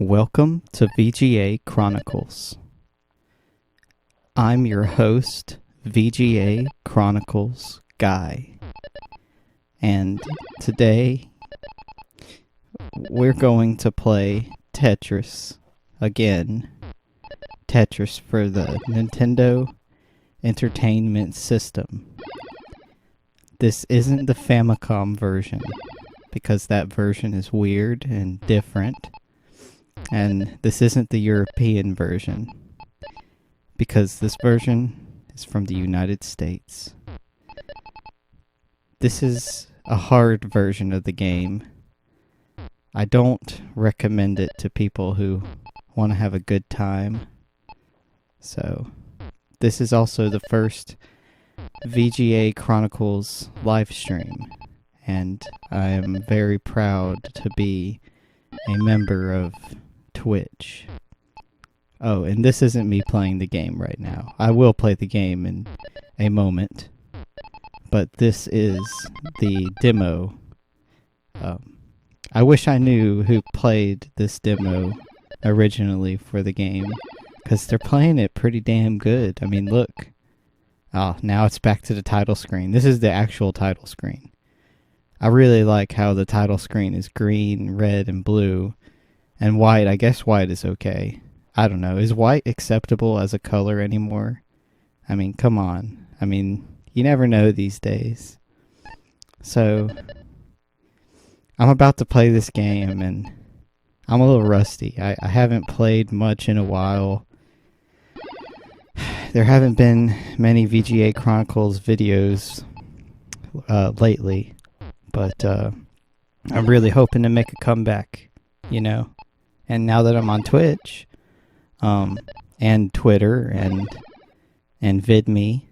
Welcome to VGA Chronicles. I'm your host, VGA Chronicles Guy. And today, we're going to play Tetris again. Tetris for the Nintendo Entertainment System. This isn't the Famicom version, because that version is weird and different. And this isn't the European version, because this version is from the United States. This is a hard version of the game. I don't recommend it to people who want to have a good time. So, this is also the first VGA Chronicles live stream, and I am very proud to be a member of Twitch. Oh, and this isn't me playing the game right now. I will play the game in a moment, but this is the demo. I wish I knew who played this demo originally for the game, because they're playing it pretty damn good. I mean, look. Oh, now it's back to the title screen. This is the actual title screen. I really like how the title screen is green, red, and blue. And white. I guess white is okay. I don't know. Is white acceptable as a color anymore? I mean, come on. I mean, you never know these days. So, I'm about to play this game, and I'm a little rusty. I haven't played much in a while. There haven't been many VGA Chronicles videos lately, but I'm really hoping to make a comeback, you know? And now that I'm on Twitch, and Twitter, and VidMe,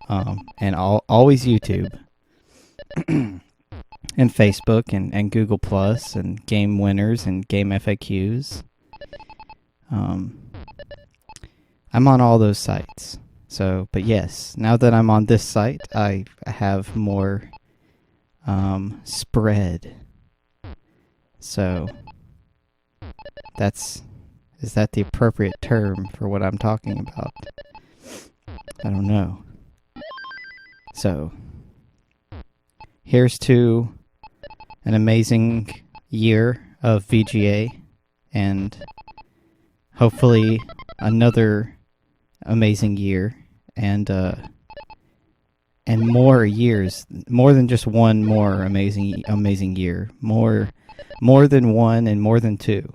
and always YouTube, and Facebook, and Google Plus, and Game Winners, and Game FAQs, I'm on all those sites. So, but yes, now that I'm on this site, I have more spread. So, is that the appropriate term for what I'm talking about? I don't know. So, here's to an amazing year of VGA, and hopefully another amazing year, and more years, more than just one more amazing year, more than one and more than two.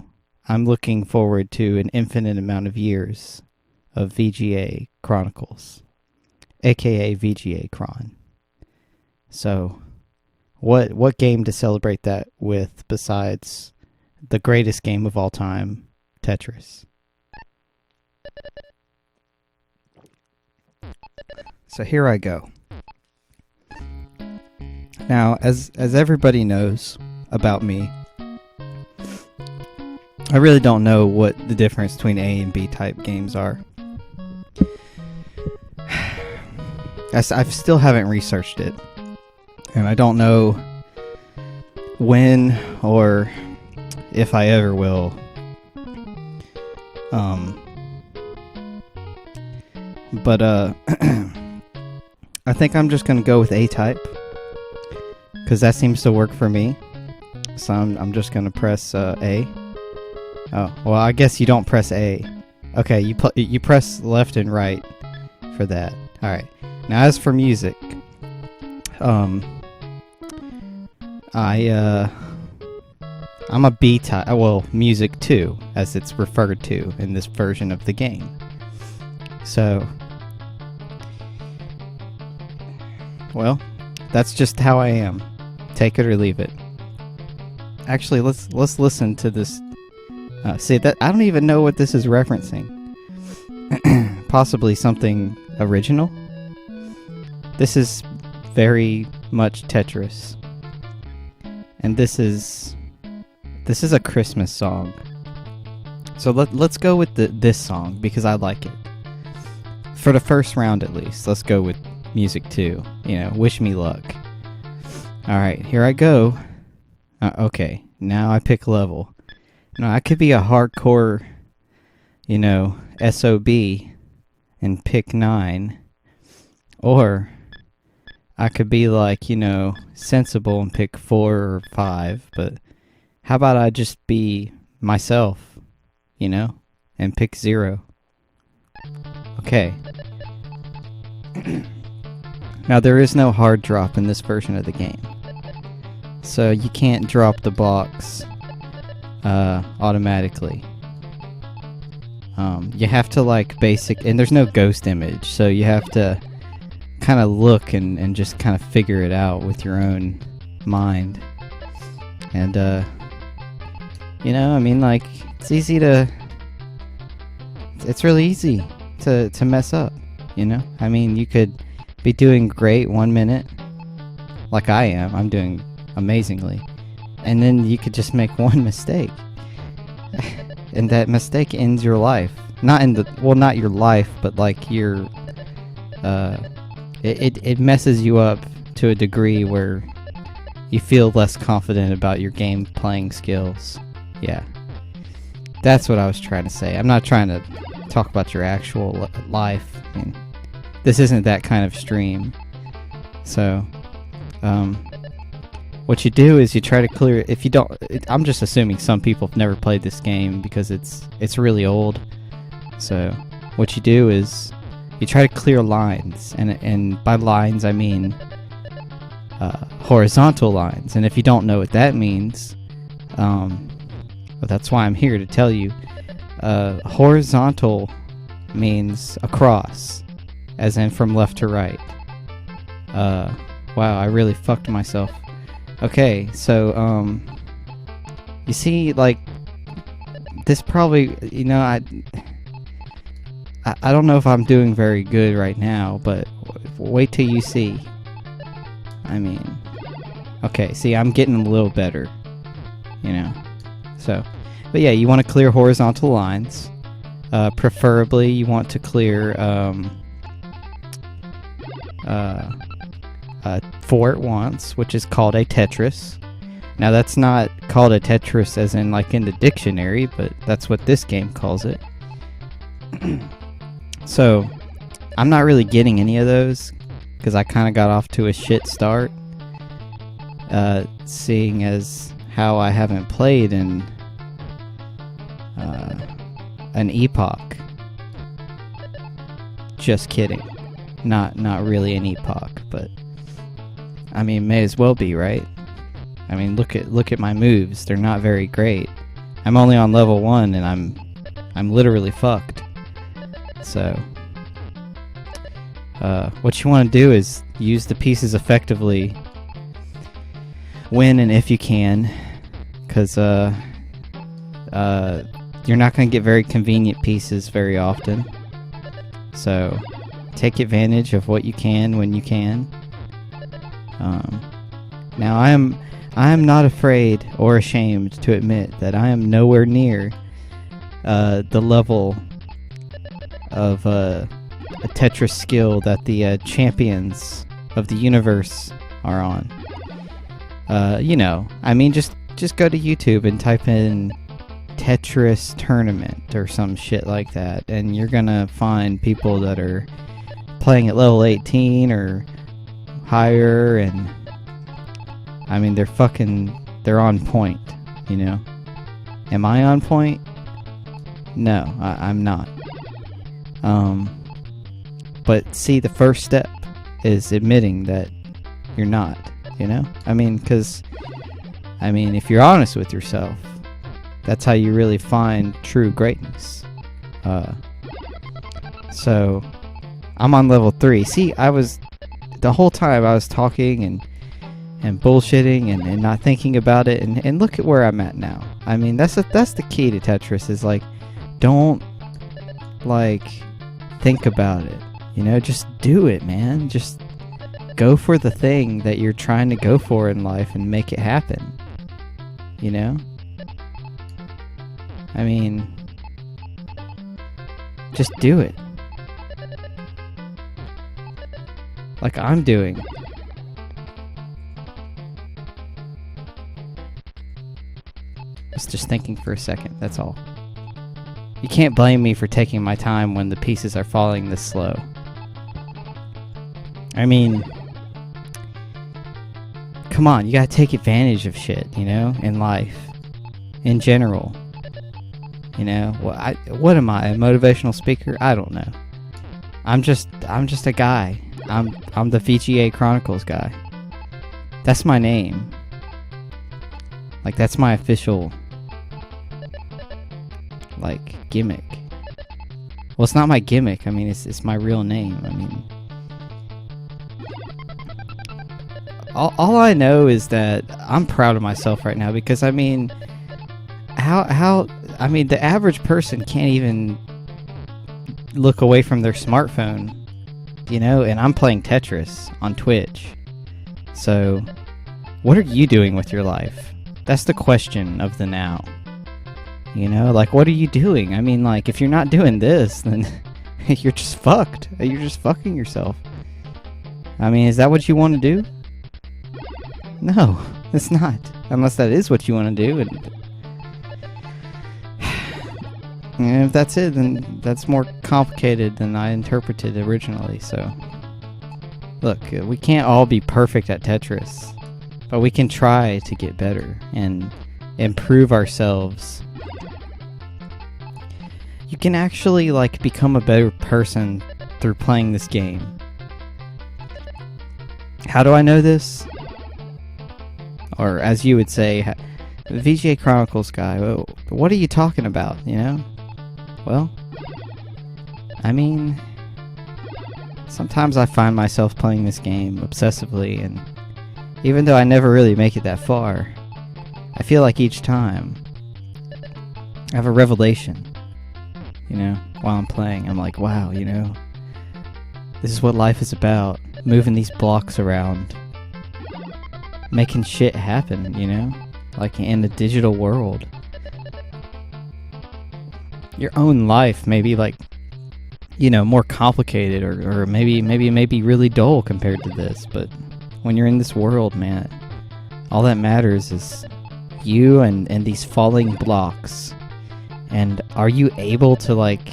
I'm looking forward to an infinite amount of years of VGA Chronicles, aka VGA Chron. So, what game to celebrate that with besides the greatest game of all time, Tetris? So here I go. Now, as everybody knows about me, I really don't know what the difference between A and B type games are. I still haven't researched it, and I don't know when or if I ever will. But I think I'm just gonna go with A type, because that seems to work for me. So I'm just gonna press A. Oh, well, I guess you don't press A. Okay, you press left and right for that. All right. Now, as for music, I'm a B type. Well, music 2, as it's referred to in this version of the game. So, well, that's just how I am. Take it or leave it. Actually, let's listen to this. See, that I don't even know what this is referencing. Possibly something original. This is very much Tetris, and this is a Christmas song. So let's go with this song, because I like it. For the first round, at least, let's go with music 2. You know, wish me luck. All right, here I go. Okay, now I pick level. No, I could be a hardcore, SOB and pick 9. Or I could be like, sensible and pick 4 or 5. But how about I just be myself, and pick 0? Okay. Now, there is no hard drop in this version of the game. So you can't drop the box automatically. You have to and there's no ghost image, so you have to kind of look and just kind of figure it out with your own mind. And it's easy to, it's really easy to mess up, you could be doing great 1 minute, like I am. I'm doing amazingly, and then you could just make one mistake, and that mistake ends your life. Not your life, but your it messes you up to a degree where you feel less confident about your game playing skills. Yeah, that's what I was trying to say. I'm not trying to talk about your actual life. I mean, this isn't that kind of stream. So what you do is you try to clear. If you don't, I'm just assuming some people have never played this game because it's really old. So what you do is you try to clear lines, and by lines I mean horizontal lines. And if you don't know what that means, well, that's why I'm here to tell you. Horizontal means across, as in from left to right. Wow, I really fucked myself. Okay, so, you see, this probably, I don't know if I'm doing very good right now, but wait till you see. I mean, okay, see, I'm getting a little better, So, but yeah, you want to clear horizontal lines. Preferably, you want to clear, 4 at once, which is called a Tetris. Now, that's not called a Tetris as in in the dictionary, but that's what this game calls it. So, I'm not really getting any of those, because I kind of got off to a shit start, seeing as how I haven't played in an epoch. Just kidding. Not really an epoch, but I mean, may as well be, right? I mean, look at my moves. They're not very great. I'm only on level 1, and I'm literally fucked. So, what you want to do is use the pieces effectively when and if you can, because you're not going to get very convenient pieces very often. So, take advantage of what you can when you can. Now, I am not afraid or ashamed to admit that I am nowhere near the level of a Tetris skill that the champions of the universe are on. I mean, just go to YouTube and type in Tetris tournament or some shit like that, and you're gonna find people that are playing at level 18 or higher, and I mean, they're on point, Am I on point? No, I'm not. But see, the first step is admitting that you're not, I mean, if you're honest with yourself, that's how you really find true greatness. So, I'm on level 3. See, the whole time I was talking and bullshitting and not thinking about it, and look at where I'm at now. I mean, that's the key to Tetris, is don't think about it, just do it, man. Just go for the thing that you're trying to go for in life and make it happen, I mean, just do it. Like I'm doing. was just thinking for a second, that's all. You can't blame me for taking my time when the pieces are falling this slow. I mean, come on, you gotta take advantage of shit, you know, in life. In general. You know, what am I, a motivational speaker? I don't know. I'm just a guy. I'm the VGA Chronicles guy. That's my name. Like, that's my official, like, gimmick. Well, it's not my gimmick. I mean, it's my real name. I mean, all I know is that I'm proud of myself right now because, I mean, I mean, the average person can't even look away from their smartphone, you know, and I'm playing Tetris on Twitch. So, what are you doing with your life? That's the question of the now. You know, like, what are you doing? I mean, like, if you're not doing this, then you're just fucked. You're just fucking yourself. I mean, is that what you want to do? No, it's not. Unless that is what you want to do. And if that's it, then that's more complicated than I interpreted originally, so... Look, we can't all be perfect at Tetris, but we can try to get better and improve ourselves. You can actually, like, become a better person through playing this game. How do I know this? Or, as you would say, VGA Chronicles guy, what are you talking about, you know? Well, I mean, sometimes I find myself playing this game obsessively, and even though I never really make it that far, I feel like each time I have a revelation, you know, while I'm playing. I'm like, wow, you know, this is what life is about, moving these blocks around, making shit happen, you know, like in a digital world. Your own life may be, like, you know, more complicated or maybe it may be really dull compared to this, but when you're in this world, man, all that matters is you and these falling blocks. And are you able to, like,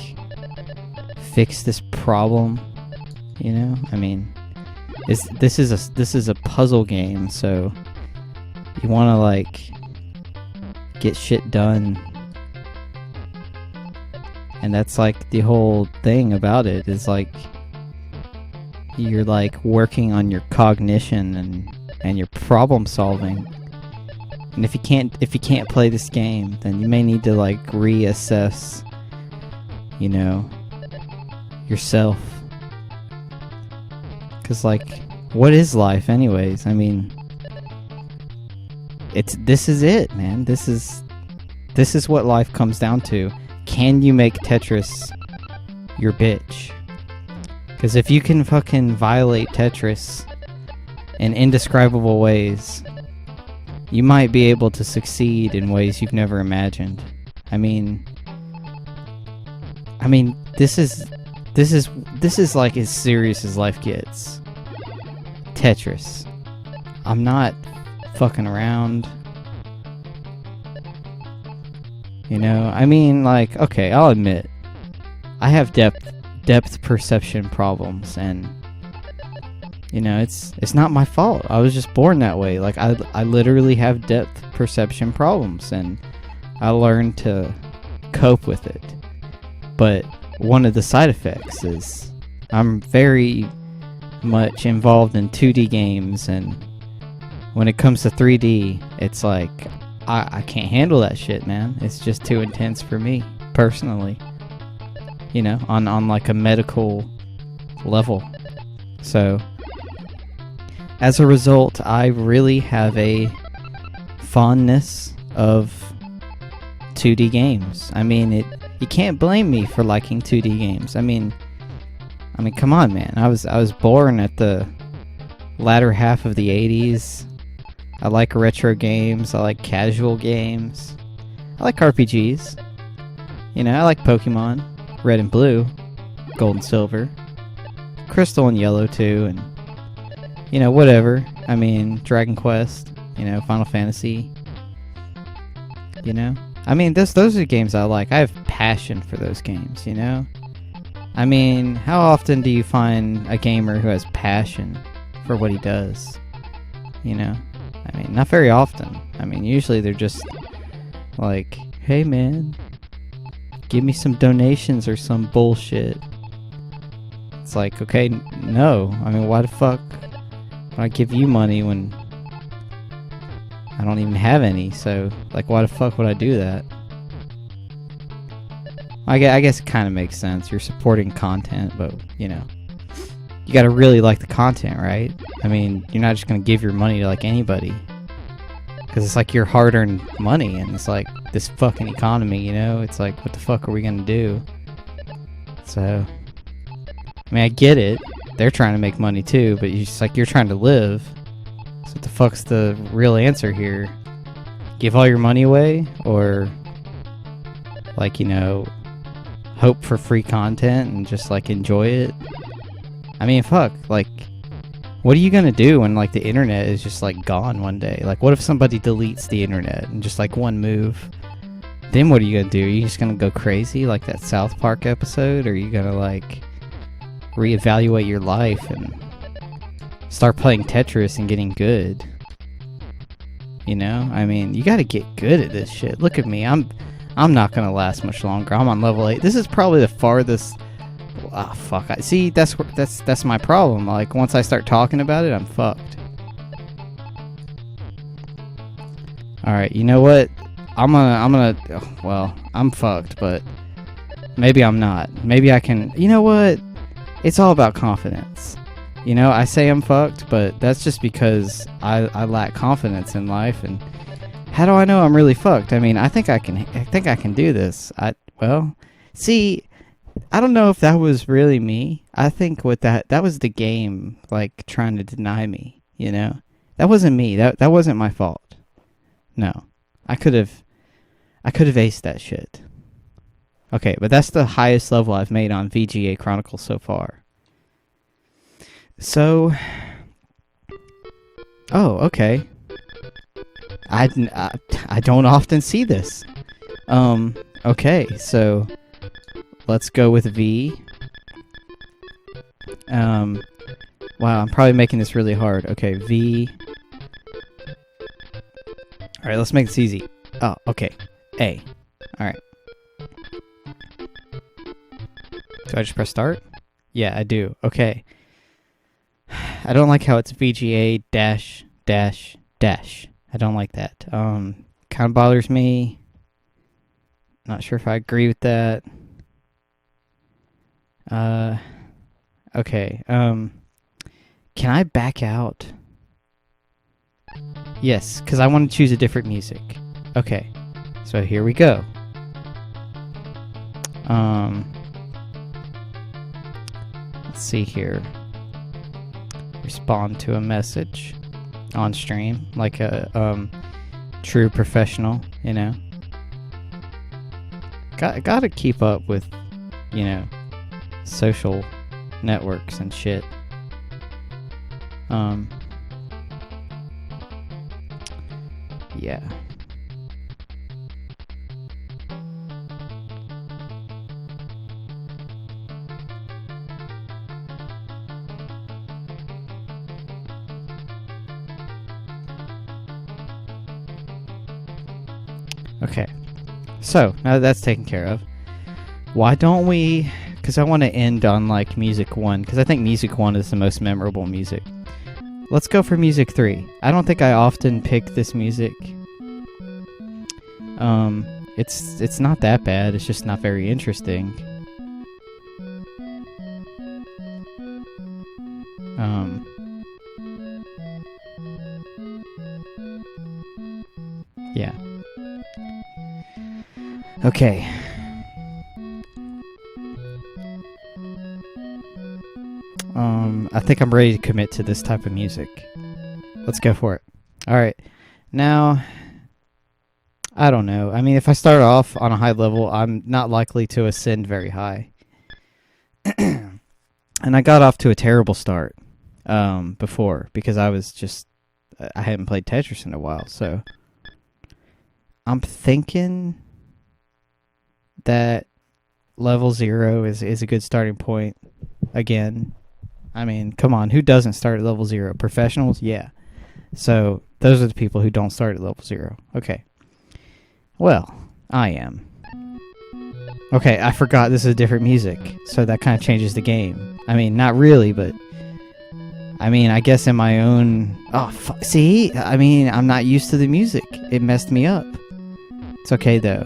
fix this problem? You know? I mean, this is a puzzle game, so you want to, like, get shit done. And that's, like, the whole thing about it is, like, you're, like, working on your cognition and your problem solving. And if you can't play this game, then you may need to, like, reassess, you know, yourself. 'Cause, like, what is life anyways? I mean, this is it, man. This is what life comes down to. Can you make Tetris your bitch? Because if you can fucking violate Tetris in indescribable ways, you might be able to succeed in ways you've never imagined. I mean, this is like as serious as life gets. Tetris. I'm not fucking around. You know, I mean, like, okay, I'll admit, I have depth perception problems, and, you know, it's not my fault. I was just born that way. Like, I literally have depth perception problems, and I learned to cope with it. But one of the side effects is I'm very much involved in 2D games, and when it comes to 3D, it's like, I can't handle that shit, man. It's just too intense for me, personally. You know, on like a medical level. So, as a result, I really have a fondness of 2D games. I mean, you can't blame me for liking 2D games. I mean, come on, man. I was born at the latter half of the 80s. I like retro games. I like casual games. I like RPGs. You know, I like Pokemon, Red and Blue, Gold and Silver, Crystal and Yellow too, and, you know, whatever. I mean, Dragon Quest, you know, Final Fantasy. you know? I mean, those are games I like. I have passion for those games, you know? I mean, how often do you find a gamer who has passion for what he does? You know? I mean, not very often. I mean, usually they're just like, hey man, give me some donations or some bullshit. It's like, okay, no. I mean, why the fuck would I give you money when I don't even have any? So, like, why the fuck would I do that? I guess it kind of makes sense. You're supporting content, but, you know, you gotta really like the content, right? I mean, you're not just gonna give your money to, like, anybody. Because it's like your hard-earned money, and it's like this fucking economy, you know? It's like, what the fuck are we gonna do? So, I mean, I get it. They're trying to make money too, but you're trying to live. So what the fuck's the real answer here? Give all your money away? Or, like, you know, hope for free content and just, like, enjoy it? I mean, fuck, like, what are you gonna do when, like, the internet is just, like, gone one day? Like, what if somebody deletes the internet and just, like, one move? Then what are you gonna do? Are you just gonna go crazy like that South Park episode? Or are you gonna, like, reevaluate your life and start playing Tetris and getting good? You know? I mean, you gotta get good at this shit. Look at me. I'm not gonna last much longer. I'm on level 8. This is probably the farthest... Ah, fuck. See, that's my problem. Like, once I start talking about it, I'm fucked. Alright, you know what? I'm fucked, but maybe I'm not. Maybe I can... You know what? It's all about confidence. You know, I say I'm fucked, but that's just because I lack confidence in life. And how do I know I'm really fucked? I mean, I think I can do this. See, I don't know if that was really me. I think that was the game, like, trying to deny me, you know? That wasn't me. That wasn't my fault. No. I could have aced that shit. Okay, but that's the highest level I've made on VGA Chronicles so far. So... Oh, okay. I don't often see this. Okay, so... Let's go with V. Wow, I'm probably making this really hard. Okay, V. Alright, let's make this easy. Oh, okay. A. Alright. Do I just press start? Yeah, I do. Okay. I don't like how it's VGA dash dash dash. I don't like that. Kind of bothers me. Not sure if I agree with that. Okay, can I back out? Yes, because I want to choose a different music. Okay, so here we go. Let's see here. Respond to a message on stream, like a, true professional, you know? Gotta keep up with, you know, social networks and shit. Yeah. Okay. So, now that that's taken care of, why don't we... Because I want to end on, like, Music 1, because I think Music 1 is the most memorable music. Let's go for Music 3. I don't think I often pick this music. It's not that bad, it's just not very interesting. Yeah. Okay. I think I'm ready to commit to this type of music. Let's go for it. Alright. Now, I don't know. I mean, if I start off on a high level, I'm not likely to ascend very high. And I got off to a terrible start before, because I hadn't played Tetris in a while, so... I'm thinking that level 0 is a good starting point. Again, I mean, come on, who doesn't start at level 0? Professionals? Yeah. So those are the people who don't start at level 0. Okay. Well, I am. Okay, I forgot this is different music, so that kind of changes the game. I mean, not really, but I mean, I guess in my own... Oh, see? I mean, I'm not used to the music. It messed me up. It's okay, though.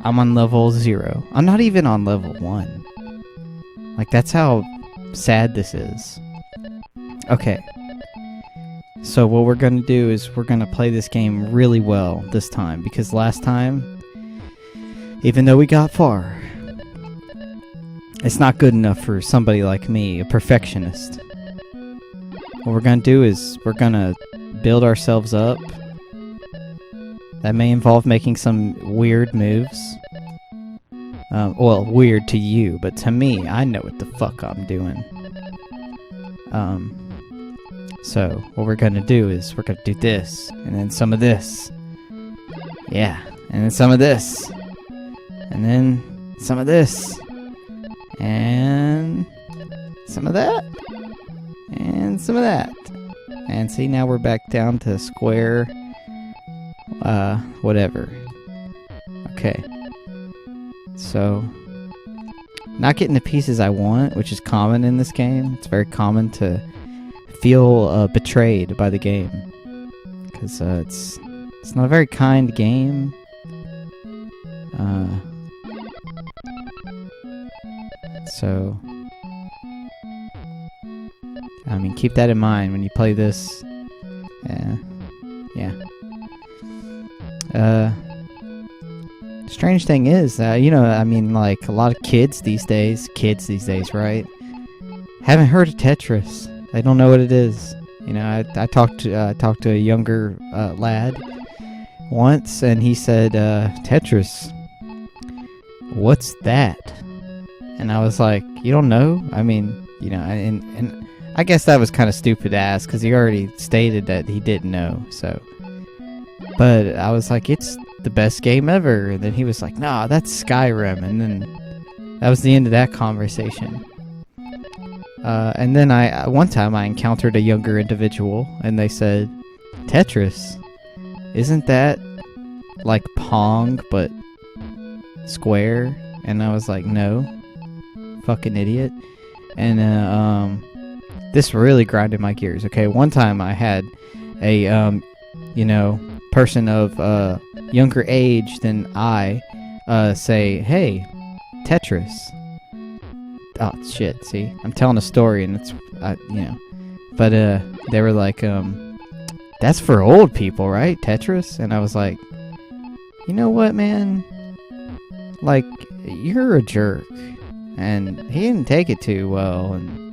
I'm on level 0. I'm not even on level 1. Like, that's how sad this is. Okay. So what we're going to do is we're going to play this game really well this time. Because last time, even though we got far, it's not good enough for somebody like me, a perfectionist. What we're going to do is we're going to build ourselves up. That may involve making some weird moves. Well, weird to you, but to me, I know what the fuck I'm doing. So what we're going to do is we're going to do this, and then some of this. Yeah, and then some of this. And then some of this. And some of that. And some of that. And see, now we're back down to square. Whatever. Okay. So, not getting the pieces I want, which is common in this game. It's very common to feel betrayed by the game. Because it's not a very kind game. So, I mean, keep that in mind when you play this. Yeah. Strange thing is, I mean, like, a lot of kids these days, right? Haven't heard of Tetris. They don't know what it is. You know, I talked to a younger lad once, and he said, Tetris, what's that? And I was like, you don't know? I mean, you know, and I guess that was kind of stupid to ask, because he already stated that he didn't know, so. But I was like, it's the best game ever. And then he was like, nah, that's Skyrim. And then that was the end of that conversation. And then one time I encountered a younger individual, and they said, Tetris, isn't that like Pong, but square? And I was like, no, fucking idiot. And this really grinded my gears. Okay, one time I had a, person of younger age than I say, hey, Tetris. Oh, shit, see? I'm telling a story, and it's, But they were like, that's for old people, right, Tetris? And I was like, you know what, man? Like, you're a jerk. And he didn't take it too well, and...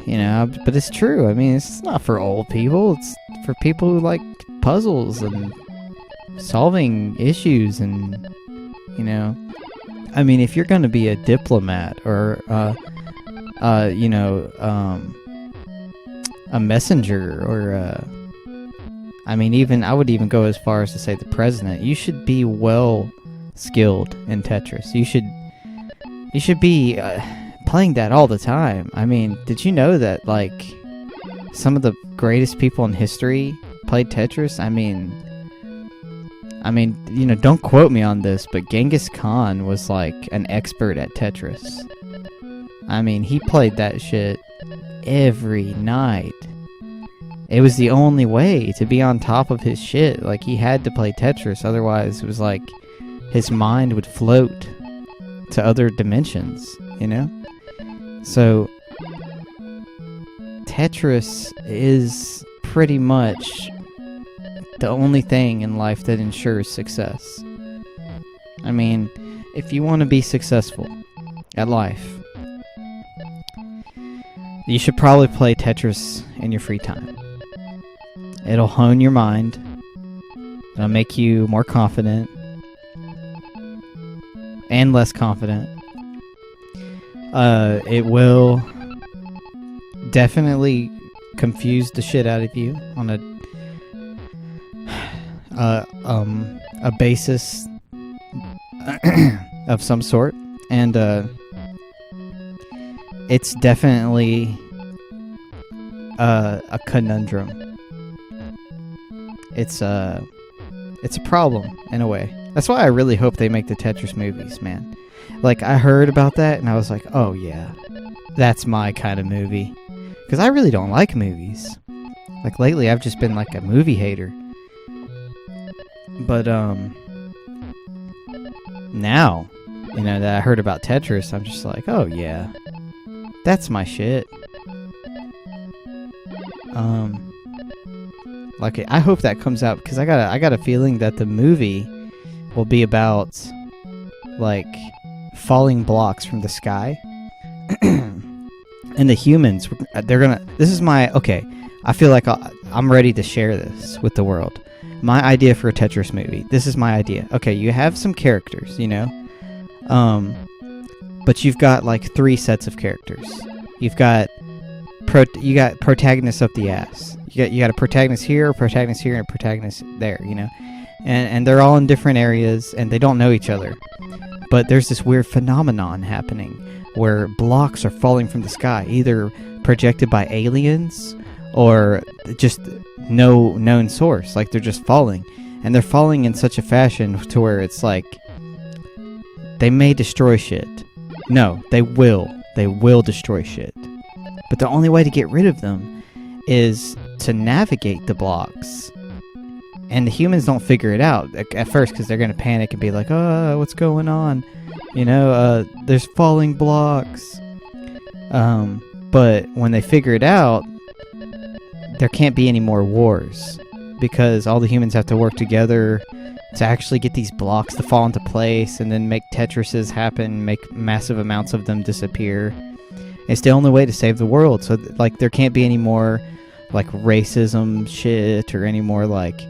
You know, but it's true. I mean, it's not for old people. It's for people who like puzzles and solving issues and, you know. I mean, if you're going to be a diplomat or, a messenger or, I mean, I would even go as far as to say the president, you should be well skilled in Tetris. You should be... playing that all the time. I mean, did you know that, like, some of the greatest people in history played Tetris? I mean, you know, don't quote me on this, but Genghis Khan was, like, an expert at Tetris. I mean, he played that shit every night. It was the only way to be on top of his shit. Like, he had to play Tetris, otherwise it was like his mind would float to other dimensions, you know? So, Tetris is pretty much the only thing in life that ensures success. I mean, if you want to be successful at life, you should probably play Tetris in your free time. It'll hone your mind. It'll make you more confident and less confident. It will definitely confuse the shit out of you on a basis of some sort, and it's definitely a conundrum. It's a problem in a way. That's why I really hope they make the Tetris movies, man. Like, I heard about that and I was like, oh yeah, that's my kind of movie. Because I really don't like movies. Like, lately I've just been like a movie hater. But now, you know, that I heard about Tetris, I'm just like, oh yeah, that's my shit. Like, I hope that comes out, because I got a feeling that the movie will be about like falling blocks from the sky. And the humans, they're gonna, this is my, okay, I feel like I'm ready to share this with the world. My idea for a Tetris movie. This is my idea. Okay, you have some characters, you know, but you've got like 3 sets of characters. You've got protagonists up the ass. You got a protagonist here, and a protagonist there, you know, and they're all in different areas and they don't know each other. But there's this weird phenomenon happening where blocks are falling from the sky, either projected by aliens or just no known source. Like, they're just falling, and they're falling in such a fashion to where it's like they may destroy shit. No, they will destroy shit. But the only way to get rid of them is to navigate the blocks. And the humans don't figure it out at first, because they're going to panic and be like, oh, what's going on? You know, there's falling blocks. But when they figure it out, there can't be any more wars, because all the humans have to work together to actually get these blocks to fall into place, and then make Tetrises happen, make massive amounts of them disappear. It's the only way to save the world. So, like, there can't be any more, like, racism shit, or any more, like,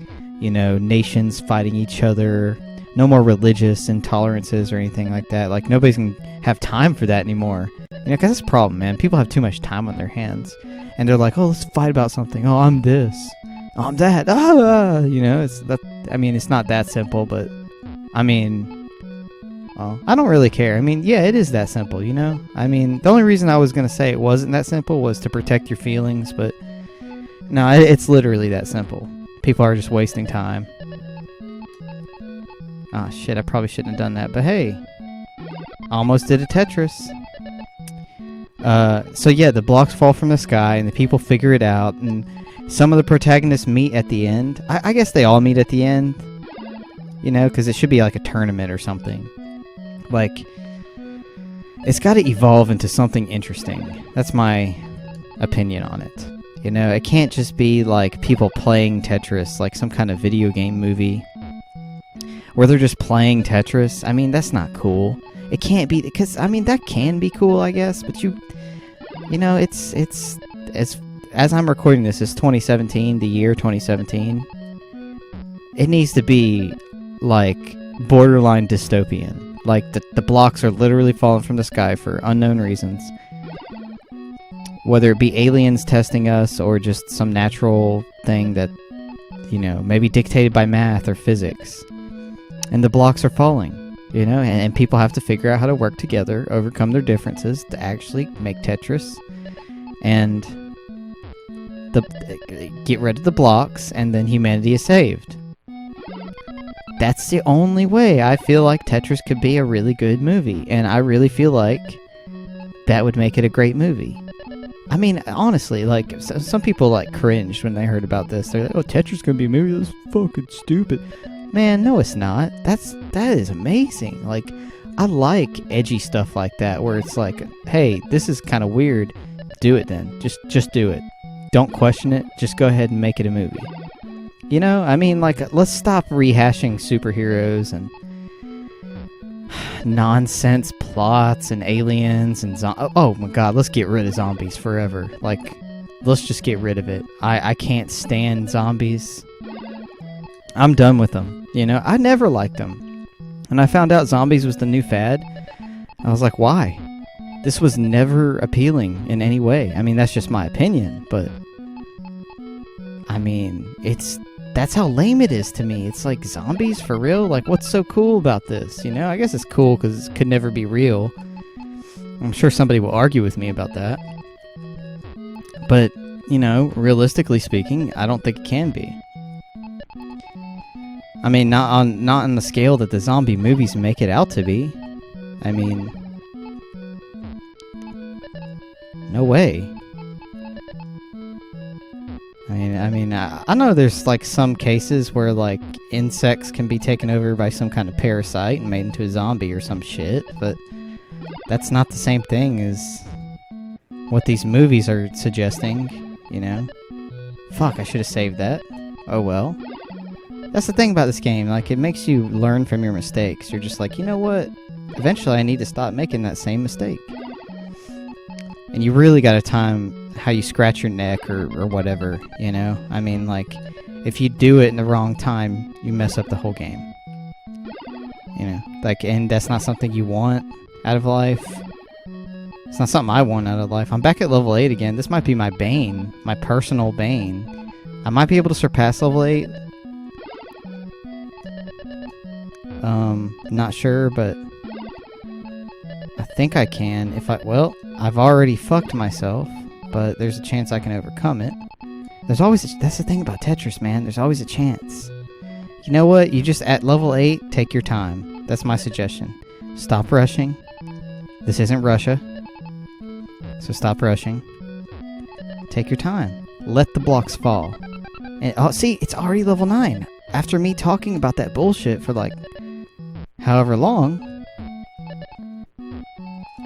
you know, nations fighting each other. No more religious intolerances or anything like that. Like, nobody's gonna have time for that anymore. You know, because that's a problem, man. People have too much time on their hands. And they're like, oh, let's fight about something. Oh, I'm this. Oh, I'm that. Ah! You know, it's that. I mean, it's not that simple, but, I mean, well, I don't really care. I mean, yeah, it is that simple, you know? I mean, the only reason I was going to say it wasn't that simple was to protect your feelings, but no, it's literally that simple. People are just wasting time. Ah, shit, I probably shouldn't have done that, but hey, almost did a Tetris. So yeah, the blocks fall from the sky, and the people figure it out, and some of the protagonists meet at the end. I guess they all meet at the end, you know, because it should be like a tournament or something. Like, it's got to evolve into something interesting. That's my opinion on it. You know, it can't just be like people playing Tetris, like some kind of video game movie where they're just playing Tetris. I mean, that's not cool. It can't be, because, I mean, that can be cool, I guess, but you know, it's as I'm recording this, it's 2017, the year 2017. It needs to be, like, borderline dystopian. Like, the blocks are literally falling from the sky for unknown reasons. Whether it be aliens testing us, or just some natural thing that, you know, maybe dictated by math or physics. And the blocks are falling, you know, and people have to figure out how to work together, overcome their differences to actually make Tetris, and get rid of the blocks, and then humanity is saved. That's the only way I feel like Tetris could be a really good movie, and I really feel like that would make it a great movie. I mean, honestly, like, some people, like, cringed when they heard about this. They're like, oh, Tetris gonna be a movie? That's fucking stupid. Man, no, it's not. That is amazing. Like, I like edgy stuff like that, where it's like, hey, this is kind of weird. Do it then. Just do it. Don't question it. Just go ahead and make it a movie. You know, I mean, like, let's stop rehashing superheroes and nonsense plots and aliens and oh my god, let's get rid of zombies forever. Like, let's just get rid of it. I can't stand zombies. I'm done with them. You know, I never liked them. And I found out zombies was the new fad. I was like, why? This was never appealing in any way. I mean, that's just my opinion, but I mean, it's that's how lame it is to me. It's like, zombies for real? Like, what's so cool about this? You know, I guess it's cool because it could never be real. I'm sure somebody will argue with me about that. But, you know, realistically speaking, I don't think it can be. I mean, not on the scale that the zombie movies make it out to be. I mean, no way. I know there's like some cases where like insects can be taken over by some kind of parasite and made into a zombie or some shit, but that's not the same thing as what these movies are suggesting, you know? Fuck, I should have saved that. Oh well. That's the thing about this game, like, it makes you learn from your mistakes. You're just like, you know what? Eventually I need to stop making that same mistake. And you really gotta time how you scratch your neck or whatever, you know? I mean, like, if you do it in the wrong time, you mess up the whole game. You know? Like, and that's not something you want out of life. It's not something I want out of life. I'm back at level 8 again. This might be my bane. My personal bane. I might be able to surpass level 8. Not sure, but I think I can if well, I've already fucked myself, but there's a chance I can overcome it. There's always that's the thing about Tetris, man. There's always a chance. You know what? You just, at level 8, take your time. That's my suggestion. Stop rushing. This isn't Russia. So stop rushing. Take your time. Let the blocks fall. And oh, see, it's already level 9. After me talking about that bullshit for like however long,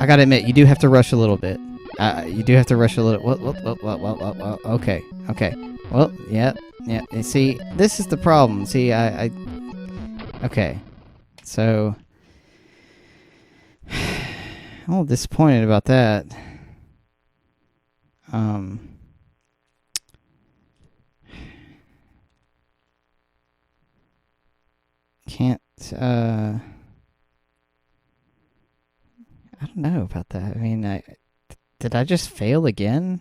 I gotta admit, you do have to rush a little bit. You do have to rush a little. Well, okay. Well, yeah. See, this is the problem. See, okay. So, I'm a little disappointed about that. Can't, I don't know about that. I mean, did I just fail again?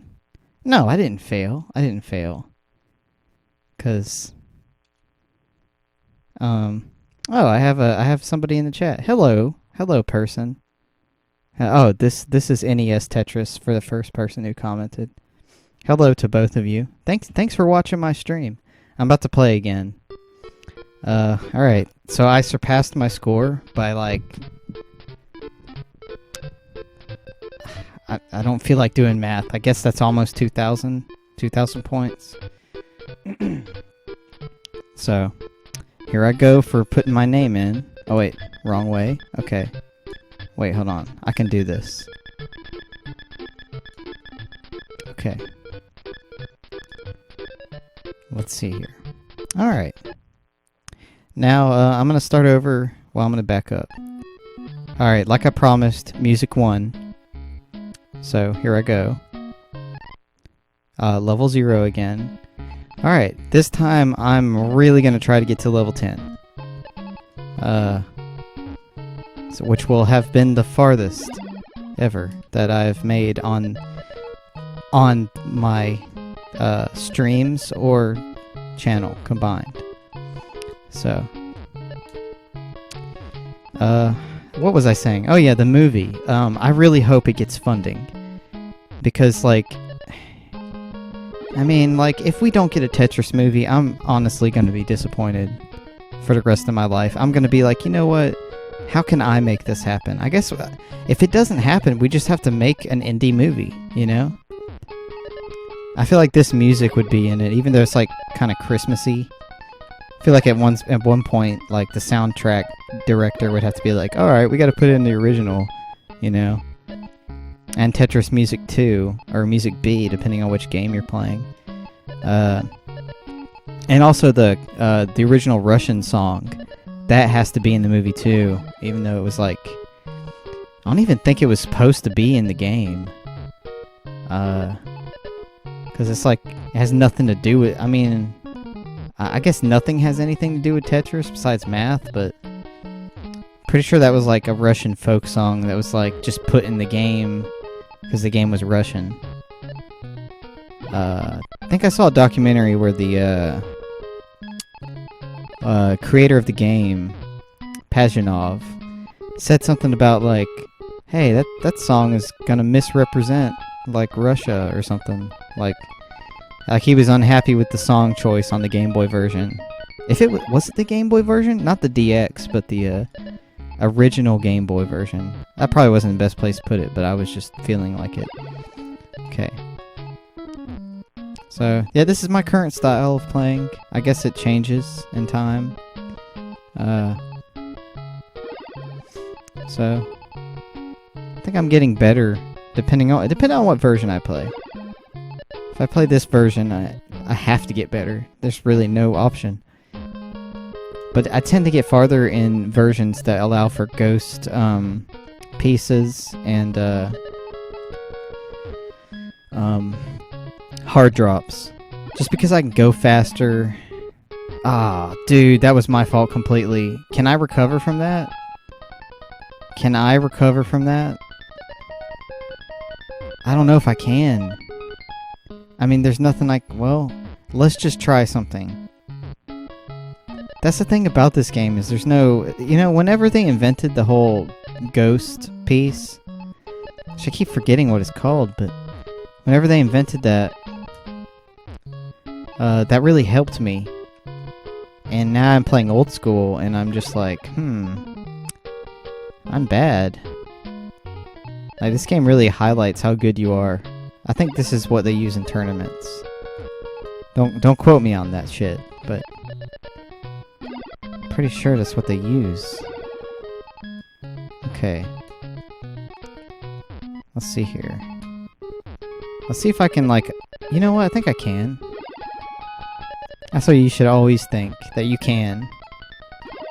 No, I didn't fail. Cause, oh, I have somebody in the chat. Hello person. Oh, this is NES Tetris for the first person who commented. Hello to both of you. Thanks for watching my stream. I'm about to play again. Alright. So I surpassed my score by like, I don't feel like doing math. I guess that's almost 2,000 points. So, here I go for putting my name in. Oh wait, wrong way. Okay. Wait, hold on. I can do this. Okay. Let's see here. Alright. Now, I'm going to start over. Well, I'm going to back up. Alright, like I promised, music 1. So, here I go. Level 0 again. Alright, this time I'm really going to try to get to level 10. So which will have been the farthest ever that I've made on my streams or channel combined. So, what was I saying? Oh yeah, the movie. I really hope it gets funding. Because, like, I mean, like, if we don't get a Tetris movie, I'm honestly going to be disappointed for the rest of my life. I'm going to be like, you know what? How can I make this happen? I guess if it doesn't happen, we just have to make an indie movie, you know? I feel like this music would be in it, even though it's, like, kind of Christmassy. I feel like at one point, like, the soundtrack director would have to be like, alright, we gotta put it in the original, you know? And Tetris Music 2, or Music B, depending on which game you're playing. And also the original Russian song. That has to be in the movie too, even though it was like... I don't even think it was supposed to be in the game. Because it's like, it has nothing to do with... I mean... I guess nothing has anything to do with Tetris besides math, but... Pretty sure that was like a Russian folk song that was like just put in the game because the game was Russian. I think I saw a documentary where the creator of the game, Pajinov, said something about like, hey, that song is gonna misrepresent like Russia or something. Like he was unhappy with the song choice on the Game Boy version. If it was it the Game Boy version, not the DX, but the original Game Boy version. That probably wasn't the best place to put it, but I was just feeling like it. Okay. So, yeah, this is my current style of playing. I guess it changes in time. So, I think I'm getting better depending on what version I play. If I play this version, I have to get better. There's really no option. But I tend to get farther in versions that allow for ghost pieces and hard drops. Just because I can go faster. Ah, dude, that was my fault completely. Can I recover from that? Can I recover from that? I don't know if I can. I mean, there's nothing well, let's just try something. That's the thing about this game is there's no... whenever they invented the whole ghost piece... I keep forgetting what it's called, but... Whenever they invented that... that really helped me. And now I'm playing old school, and I'm just like, I'm bad. Like, this game really highlights how good you are. I think this is what they use in tournaments. Don't quote me on that shit, but... pretty sure that's what they use. Okay. Let's see here. Let's see if I can, like... You know what? I think I can. That's what you should always think. That you can.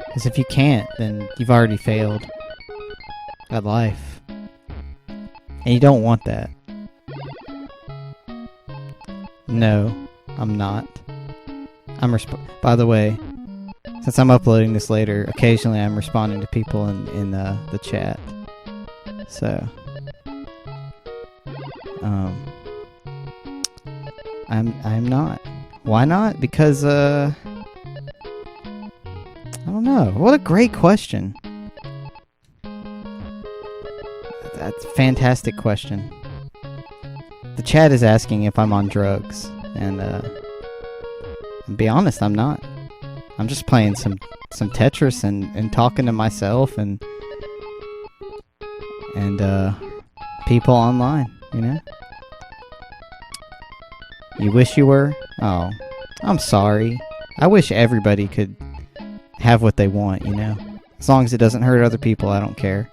Because if you can't, then you've already failed. At life. And you don't want that. No. I'm not. By the way... Since I'm uploading this later, occasionally I'm responding to people in the chat. So, I'm not. Why not? Because I don't know. What a great question. That's a fantastic question. The chat is asking if I'm on drugs, and to be honest, I'm not. I'm just playing some Tetris and talking to myself and people online, you know? You wish you were? Oh, I'm sorry. I wish everybody could have what they want, you know? As long as it doesn't hurt other people, I don't care.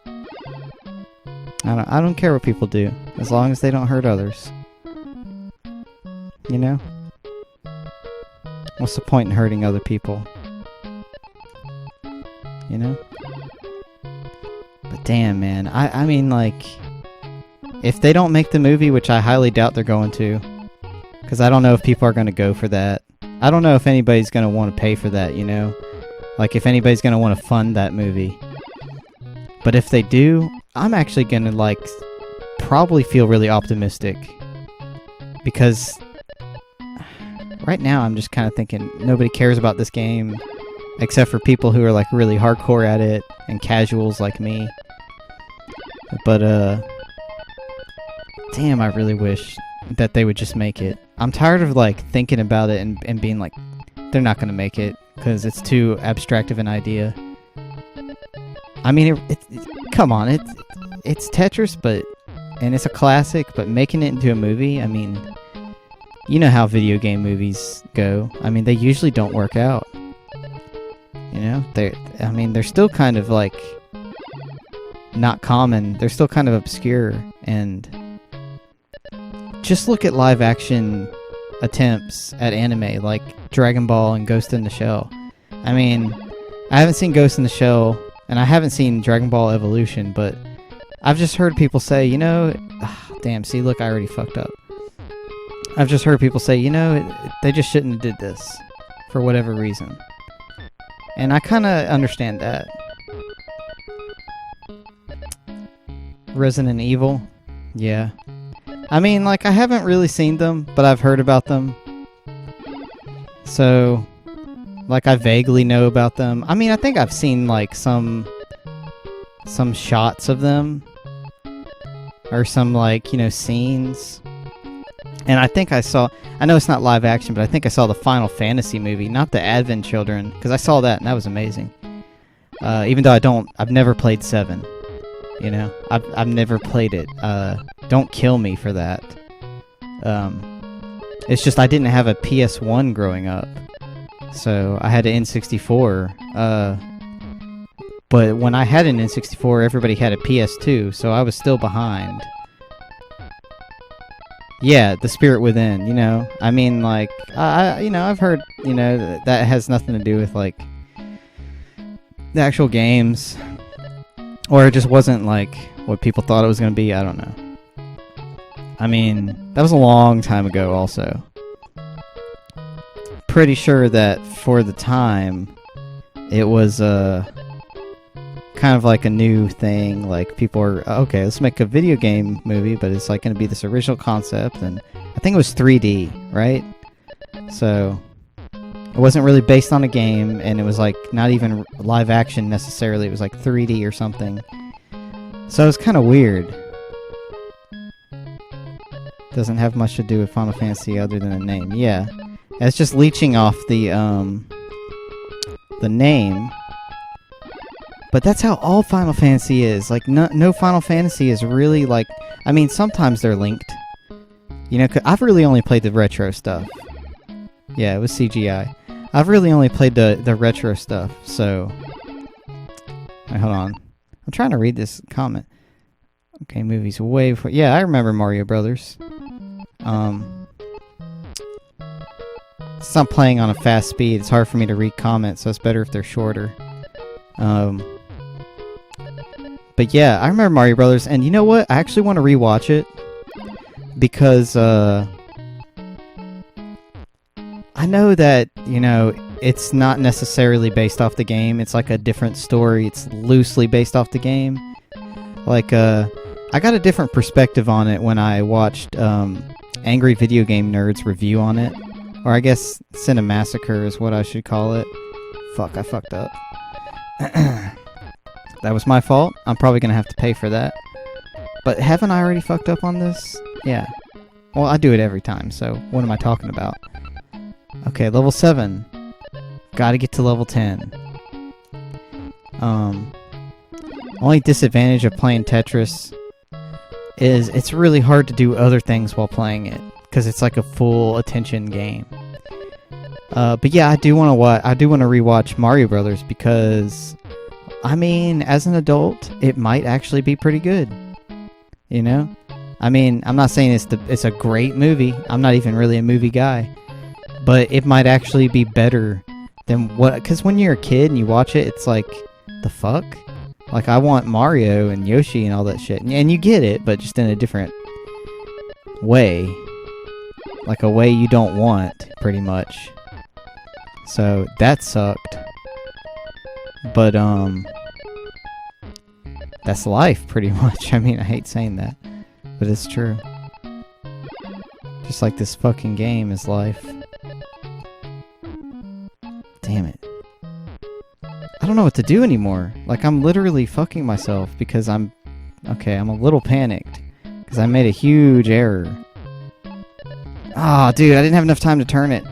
I don't care what people do, as long as they don't hurt others. You know? What's the point in hurting other people? You know? But damn, man. I mean, like... If they don't make the movie, which I highly doubt they're going to... Because I don't know if people are going to go for that. I don't know if anybody's going to want to pay for that, you know? Like, if anybody's going to want to fund that movie. But if they do, I'm actually going to, like... Probably feel really optimistic. Because... Right now, I'm just kind of thinking nobody cares about this game except for people who are like really hardcore at it and casuals like me. But, damn, I really wish that they would just make it. I'm tired of like thinking about it and being like, they're not going to make it because it's too abstract of an idea. I mean, come on, it's Tetris, and it's a classic, but making it into a movie, I mean... You know how video game movies go. I mean, they usually don't work out. You know? They're still kind of, like, not common. They're still kind of obscure. And just look at live-action attempts at anime, like Dragon Ball and Ghost in the Shell. I mean, I haven't seen Ghost in the Shell, and I haven't seen Dragon Ball Evolution, but I've just heard people say, you know... damn, see, look, I already fucked up. I've just heard people say, you know, they just shouldn't have did this for whatever reason. And I kind of understand that. Resident Evil? Yeah. I mean, like, I haven't really seen them, but I've heard about them. So, Like, I vaguely know about them. I mean, I think I've seen, like, some shots of them. Or some, like, you know, scenes. And I think I know it's not live action, but I think I saw the Final Fantasy movie, not the Advent Children, because I saw that, and that was amazing. Even though I've never played 7. You know? I've never played it. Don't kill me for that. It's just I didn't have a PS1 growing up. So I had an N64. But when I had an N64, everybody had a PS2, so I was still behind. Yeah, The Spirit Within, you know. I mean, like, I've heard, you know, that has nothing to do with, like, the actual games. Or it just wasn't, like, what people thought it was going to be. I don't know. I mean, that was a long time ago, also. Pretty sure that for the time, it was, kind of like a new thing. Like, people are, okay, let's make a video game movie, but it's, like, going to be this original concept, and I think it was 3D, right? So, it wasn't really based on a game, and it was, like, not even live action necessarily. It was, like, 3D or something. So, it was kind of weird. Doesn't have much to do with Final Fantasy other than the name. Yeah. It's just leeching off the name. But that's how all Final Fantasy is. Like, no Final Fantasy is really, like... I mean, sometimes they're linked. You know, 'cause I've really only played the retro stuff. Yeah, it was CGI. I've really only played the retro stuff, so... Wait, hold on. I'm trying to read this comment. Okay, movies way before... Yeah, I remember Mario Brothers. It's not playing on a fast speed. It's hard for me to read comments, so it's better if they're shorter. But yeah, I remember Mario Brothers, and you know what? I actually want to rewatch it because I know that, you know, it's not necessarily based off the game. It's like a different story. It's loosely based off the game. Like, I got a different perspective on it when I watched Angry Video Game Nerd's review on it. Or I guess Cinemassacre is what I should call it. Fuck, I fucked up. That was my fault. I'm probably going to have to pay for that. But haven't I already fucked up on this? Yeah. Well, I do it every time, so what am I talking about? Okay, level 7. Gotta get to level 10. Only disadvantage of playing Tetris is it's really hard to do other things while playing it. Because it's like a full attention game. But yeah, I do want to rewatch Mario Brothers because, I mean, as an adult, it might actually be pretty good. You know, I mean, I'm not saying it's a great movie. I'm not even really a movie guy, but it might actually be better than what. Because when you're a kid and you watch it, it's like, the fuck. Like, I want Mario and Yoshi and all that shit, and you get it, but just in a different way. Like a way you don't want, pretty much. So, that sucked. But, that's life, pretty much. I mean, I hate saying that. But it's true. Just like this fucking game is life. Damn it. I don't know what to do anymore. Like, I'm literally fucking myself because I'm a little panicked. Because I made a huge error. Ah, dude, I didn't have enough time to turn it.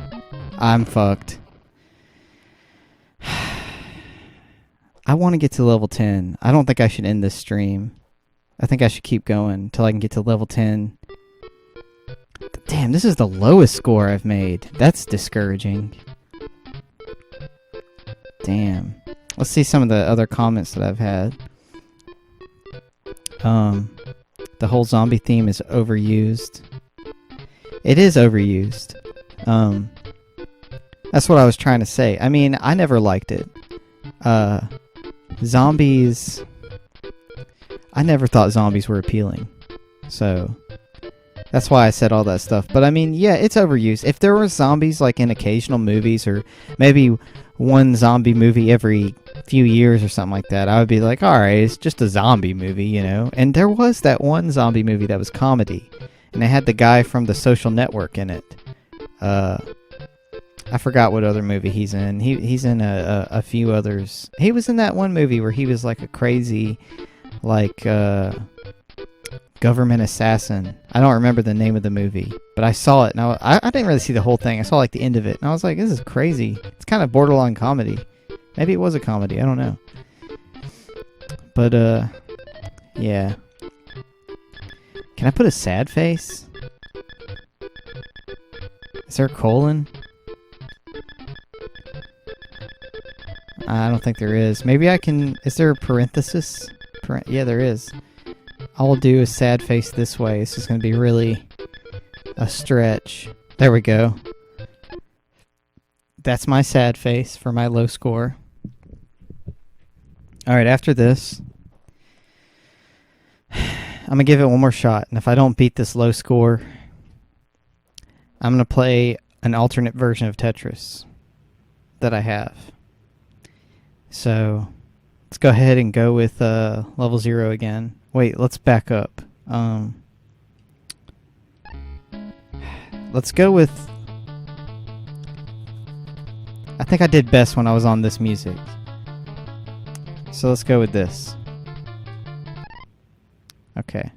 I'm fucked. I want to get to level 10. I don't think I should end this stream. I think I should keep going until I can get to level 10. Damn, this is the lowest score I've made. That's discouraging. Damn. Let's see some of the other comments that I've had. The whole zombie theme is overused. It is overused. That's what I was trying to say. I mean, I never liked it. Zombies... I never thought zombies were appealing. So, that's why I said all that stuff. But I mean, yeah, it's overused. If there were zombies, like, in occasional movies, or maybe one zombie movie every few years or something like that, I would be like, alright, it's just a zombie movie, you know? And there was that one zombie movie that was comedy. And they had the guy from The Social Network in it. I forgot what other movie he's in. He's in a few others. He was in that one movie where he was like a crazy, like, government assassin. I don't remember the name of the movie, but I saw it, and I didn't really see the whole thing. I saw like the end of it, and I was like, this is crazy. It's kind of borderline comedy. Maybe it was a comedy. I don't know. But, yeah. Can I put a sad face? Is there a colon? I don't think there is. Maybe I can... Is there a parenthesis? Yeah, there is. I'll do a sad face this way. This is going to be really a stretch. There we go. That's my sad face for my low score. Alright, after this, I'm going to give it one more shot. And if I don't beat this low score, I'm going to play an alternate version of Tetris that I have. So, let's go ahead and go with level 0 again. Wait, let's back up. Let's go with... I think I did best when I was on this music. So let's go with this. Okay.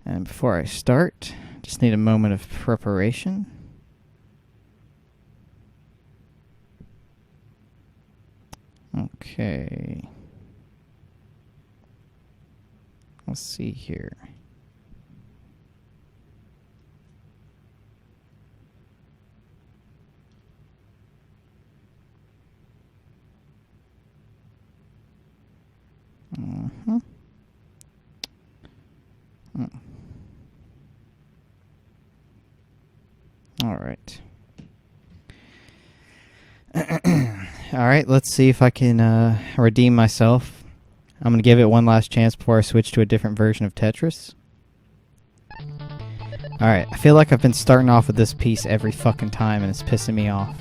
And before I start, just need a moment of preparation. Okay. Let's see here. All right. All right, let's see if I can redeem myself. I'm going to give it one last chance before I switch to a different version of Tetris. Alright, I feel like I've been starting off with this piece every fucking time and it's pissing me off.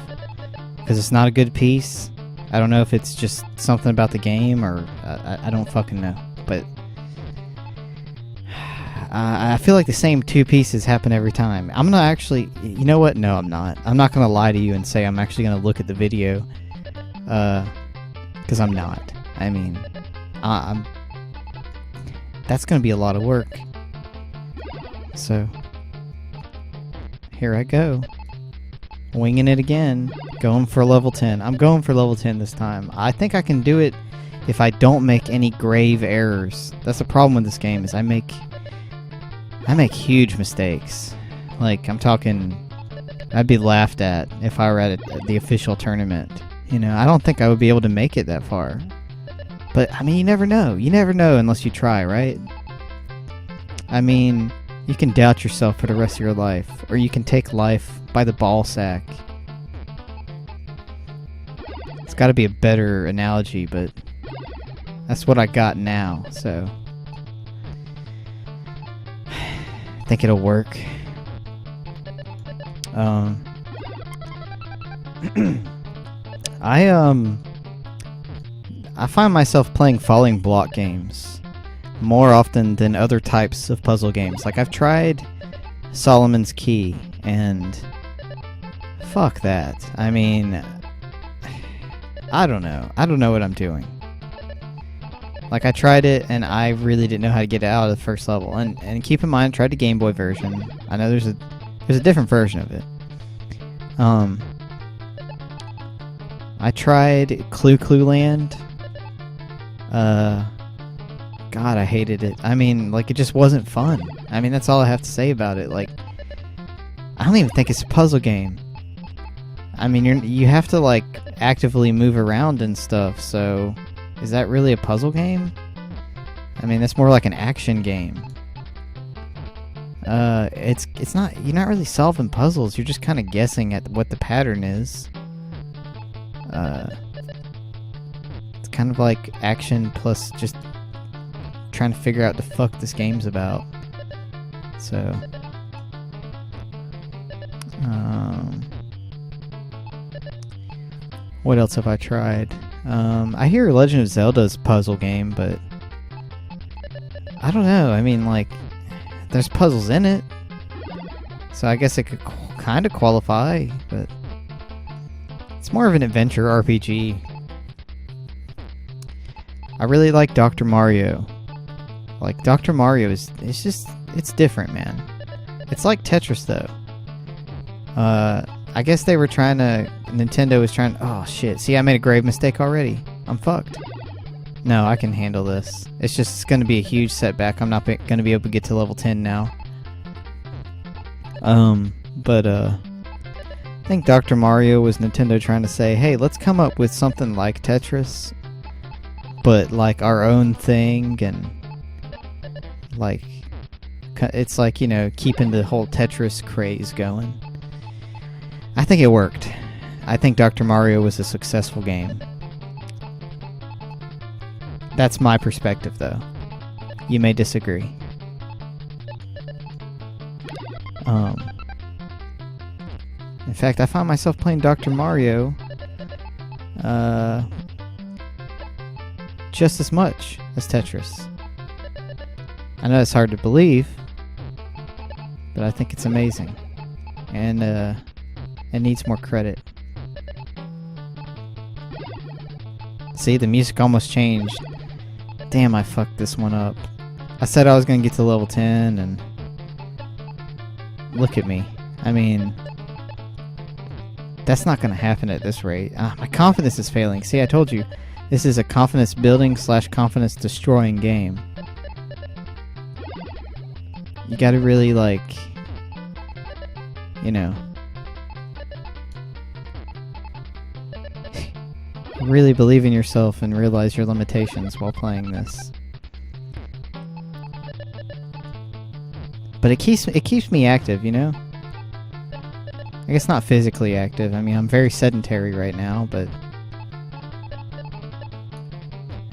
Because it's not a good piece. I don't know if it's just something about the game or... I don't fucking know. But... I feel like the same two pieces happen every time. I'm gonna actually... You know what? No, I'm not. I'm not gonna lie to you and say I'm actually gonna look at the video. Because I'm not. I mean... that's gonna be a lot of work. So... Here I go. Winging it again. Going for level 10. I'm going for level 10 this time. I think I can do it if I don't make any grave errors. That's the problem with this game, is I make huge mistakes. Like, I'm talking... I'd be laughed at if I were at the official tournament. You know, I don't think I would be able to make it that far. But, I mean, you never know. You never know unless you try, right? I mean... You can doubt yourself for the rest of your life, or you can take life by the ball sack. It's got to be a better analogy, but that's what I got now, so I think it'll work. I find myself playing falling block games more often than other types of puzzle games. Like, I've tried Solomon's Key, and fuck that. I mean, I don't know. I don't know what I'm doing. Like, I tried it, and I really didn't know how to get it out of the first level. And keep in mind, I tried the Game Boy version. I know there's a different version of it. I tried Clue Land. God, I hated it. I mean, like, it just wasn't fun. I mean, that's all I have to say about it. Like, I don't even think it's a puzzle game. I mean, you have to, like, actively move around and stuff, so... Is that really a puzzle game? I mean, that's more like an action game. It's not... You're not really solving puzzles. You're just kind of guessing at what the pattern is. It's kind of like action plus just... trying to figure out the fuck this game's about. So, what else have I tried? I hear Legend of Zelda's puzzle game, but I don't know. I mean, like, there's puzzles in it, so I guess it could kind of qualify, but it's more of an adventure RPG. I really like Dr. Mario. Like, Dr. Mario it's different, man. It's like Tetris, though. I guess Nintendo was trying, oh shit, see, I made a grave mistake already. I'm fucked. No, I can handle this. It's gonna be a huge setback. I'm not gonna be able to get to level 10 now. I think Dr. Mario was Nintendo trying to say, hey, let's come up with something like Tetris, but like our own thing, and like, it's like, you know, keeping the whole Tetris craze going. I think it worked. I think Dr. Mario was a successful game. That's my perspective, though. You may disagree. In fact, I found myself playing Dr. Mario just as much as Tetris. I know it's hard to believe, but I think it's amazing. And it needs more credit. See, the music almost changed. Damn, I fucked this one up. I said I was gonna get to level 10, and look at me. I mean, that's not gonna happen at this rate. My confidence is failing. See, I told you, this is a confidence building / confidence destroying game. You gotta really, like, you know, really believe in yourself and realize your limitations while playing this. But it keeps me active, you know? I guess not physically active. I mean, I'm very sedentary right now, but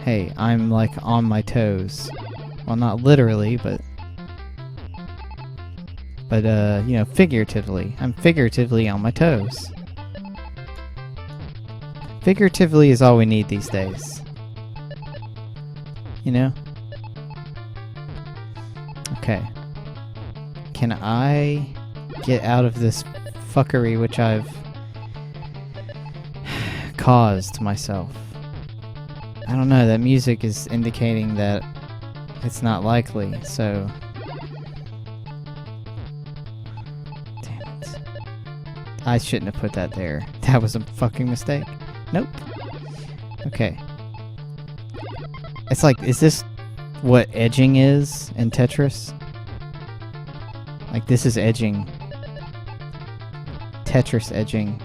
hey, I'm like on my toes. Well, not literally, but you know, figuratively. I'm figuratively on my toes. Figuratively is all we need these days. You know? Okay. Can I get out of this fuckery which I've caused myself? I don't know, that music is indicating that it's not likely, so... Damn it. I shouldn't have put that there. That was a fucking mistake. Nope. Okay. It's like, is this what edging is in Tetris? Like, this is edging. Tetris edging.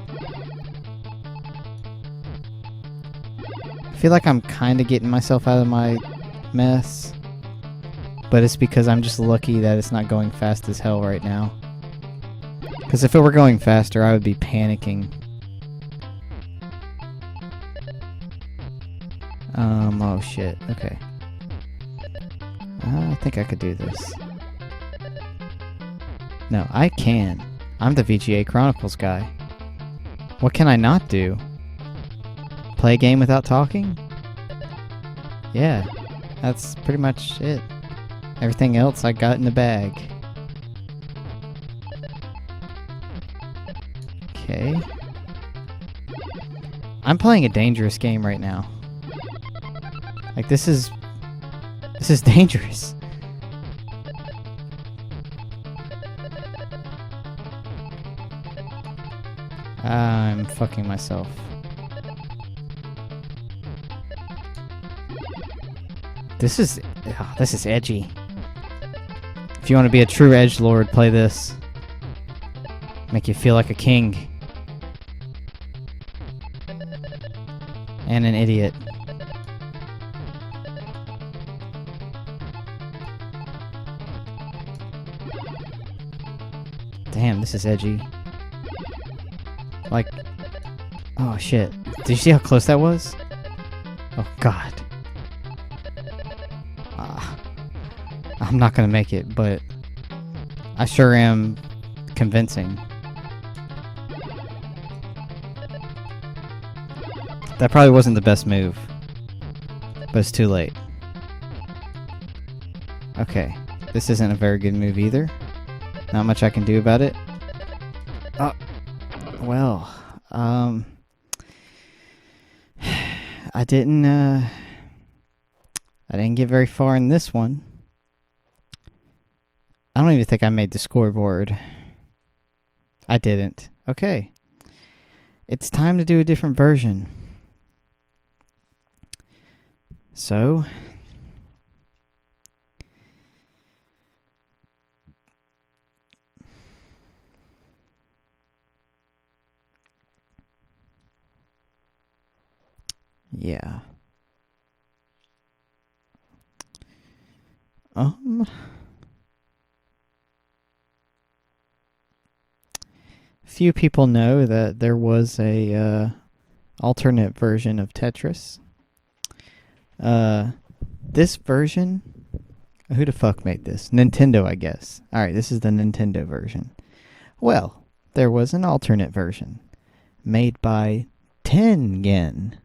I feel like I'm kind of getting myself out of my mess, but it's because I'm just lucky that it's not going fast as hell right now. Because if it were going faster, I would be panicking. Oh shit, okay. I think I could do this. No, I can. I'm the VGA Chronicles guy. What can I not do? Play a game without talking? Yeah, that's pretty much it. Everything else I got in the bag. Okay. I'm playing a dangerous game right now. Like, this is dangerous. I'm fucking myself. This is edgy. If you want to be a true edgelord, play this. Make you feel like a king. And an idiot. Damn, this is edgy. Like, oh shit. Did you see how close that was? Oh god. I'm not gonna make it, but I sure am convincing. That probably wasn't the best move, but it's too late. Okay, this isn't a very good move either. Not much I can do about it. Oh, Well, I didn't get very far in this one. I don't even think I made the scoreboard. I didn't. Okay. It's time to do a different version. So, yeah. Few people know that there was a alternate version of Tetris. This version, who the fuck made this? Nintendo, I guess. Alright, this is the Nintendo version. Well, there was an alternate version made by Tengen.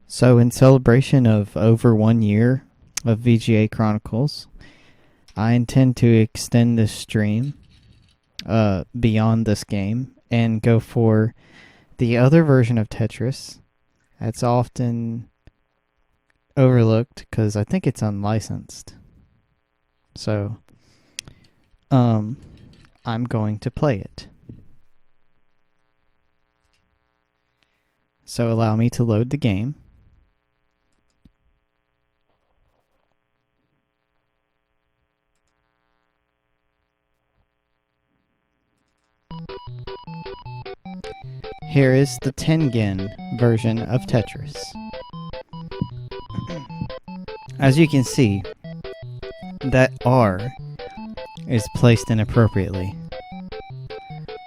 So in celebration of over 1 year of VGA Chronicles, I intend to extend this stream beyond this game and go for the other version of Tetris that's often overlooked because I think it's unlicensed. So, I'm going to play it. So allow me to load the game. Here is the Tengen version of Tetris. As you can see, that R is placed inappropriately.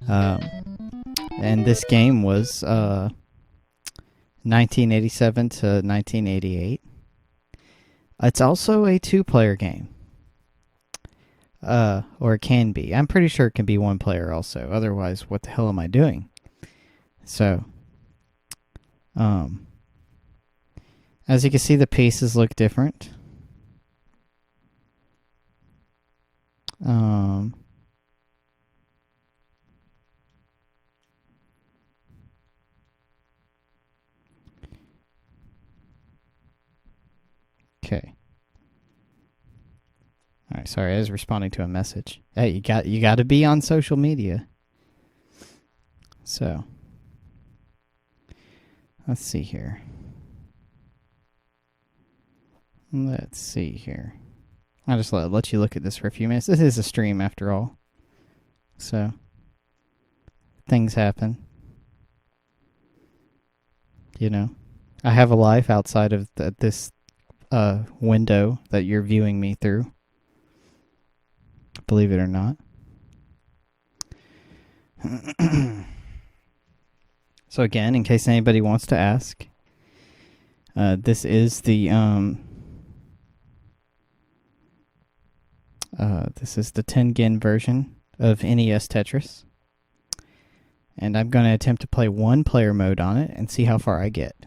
And this game was 1987 to 1988. It's also a two-player game. Or it can be. I'm pretty sure it can be one player also. Otherwise, what the hell am I doing? So, as you can see, the pieces look different. Okay. All right, sorry, I was responding to a message. Hey, you got to be on social media. So, let's see here. I'll just let you look at this for a few minutes. This is a stream after all. So, things happen. You know, I have a life outside of this window that you're viewing me through. Believe it or not. So again, in case anybody wants to ask, this is the Tengen version of NES Tetris, and I'm going to attempt to play one player mode on it and see how far I get.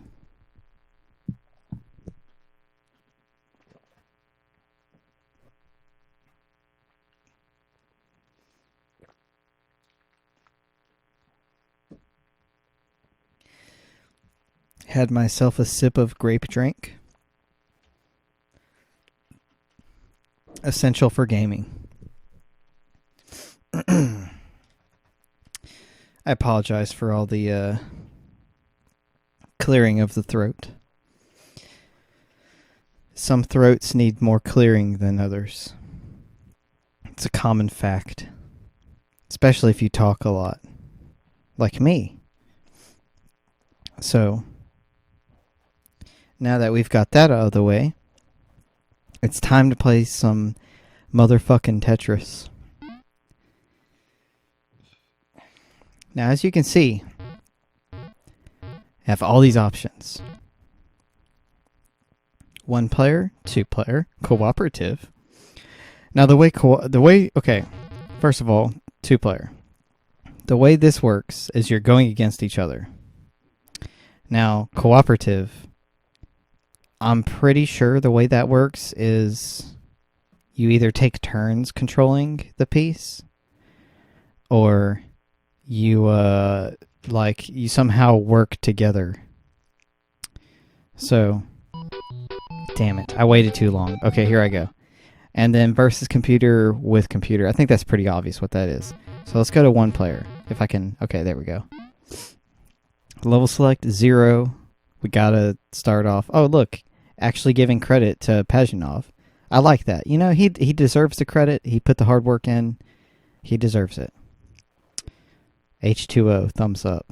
Had myself a sip of grape drink. Essential for gaming. I apologize for all the clearing of the throat. Some throats need more clearing than others. It's a common fact. Especially if you talk a lot. Like me. So, now that we've got that out of the way, it's time to play some motherfucking Tetris. Now, as you can see, I have all these options. One player, two player, cooperative. Now, okay, first of all, two player. The way this works is you're going against each other. Now, cooperative, I'm pretty sure the way that works is you either take turns controlling the piece, or you like you somehow work together. So, damn it, I waited too long. Okay, here I go. And then versus computer with computer. I think that's pretty obvious what that is. So let's go to one player. If I can... Okay, there we go. Level select, 0. We gotta start off... Oh, look. Actually giving credit to Pajinov. I like that. You know, he deserves the credit. He put the hard work in. He deserves it. H2O, thumbs up.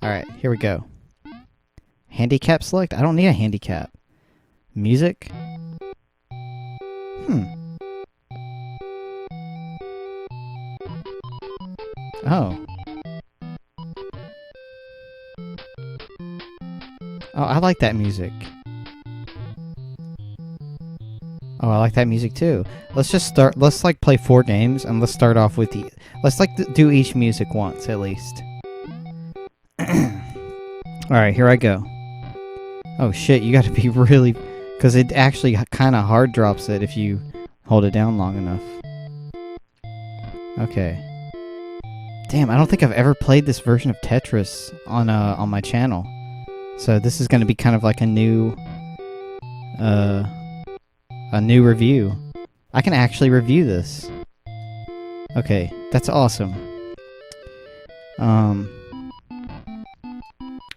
Alright, here we go. Handicap select? I don't need a handicap. Music? Oh. Oh, I like that music. Oh, I like that music too. Let's just start. Let's like play 4 games and let's start off with the. Let's like do each music once at least. Alright, here I go. Oh shit, you gotta be really. Because it actually kind of hard drops it if you hold it down long enough. Okay. Damn, I don't think I've ever played this version of Tetris on my channel. So this is going to be kind of like a new review. I can actually review this. Okay, that's awesome.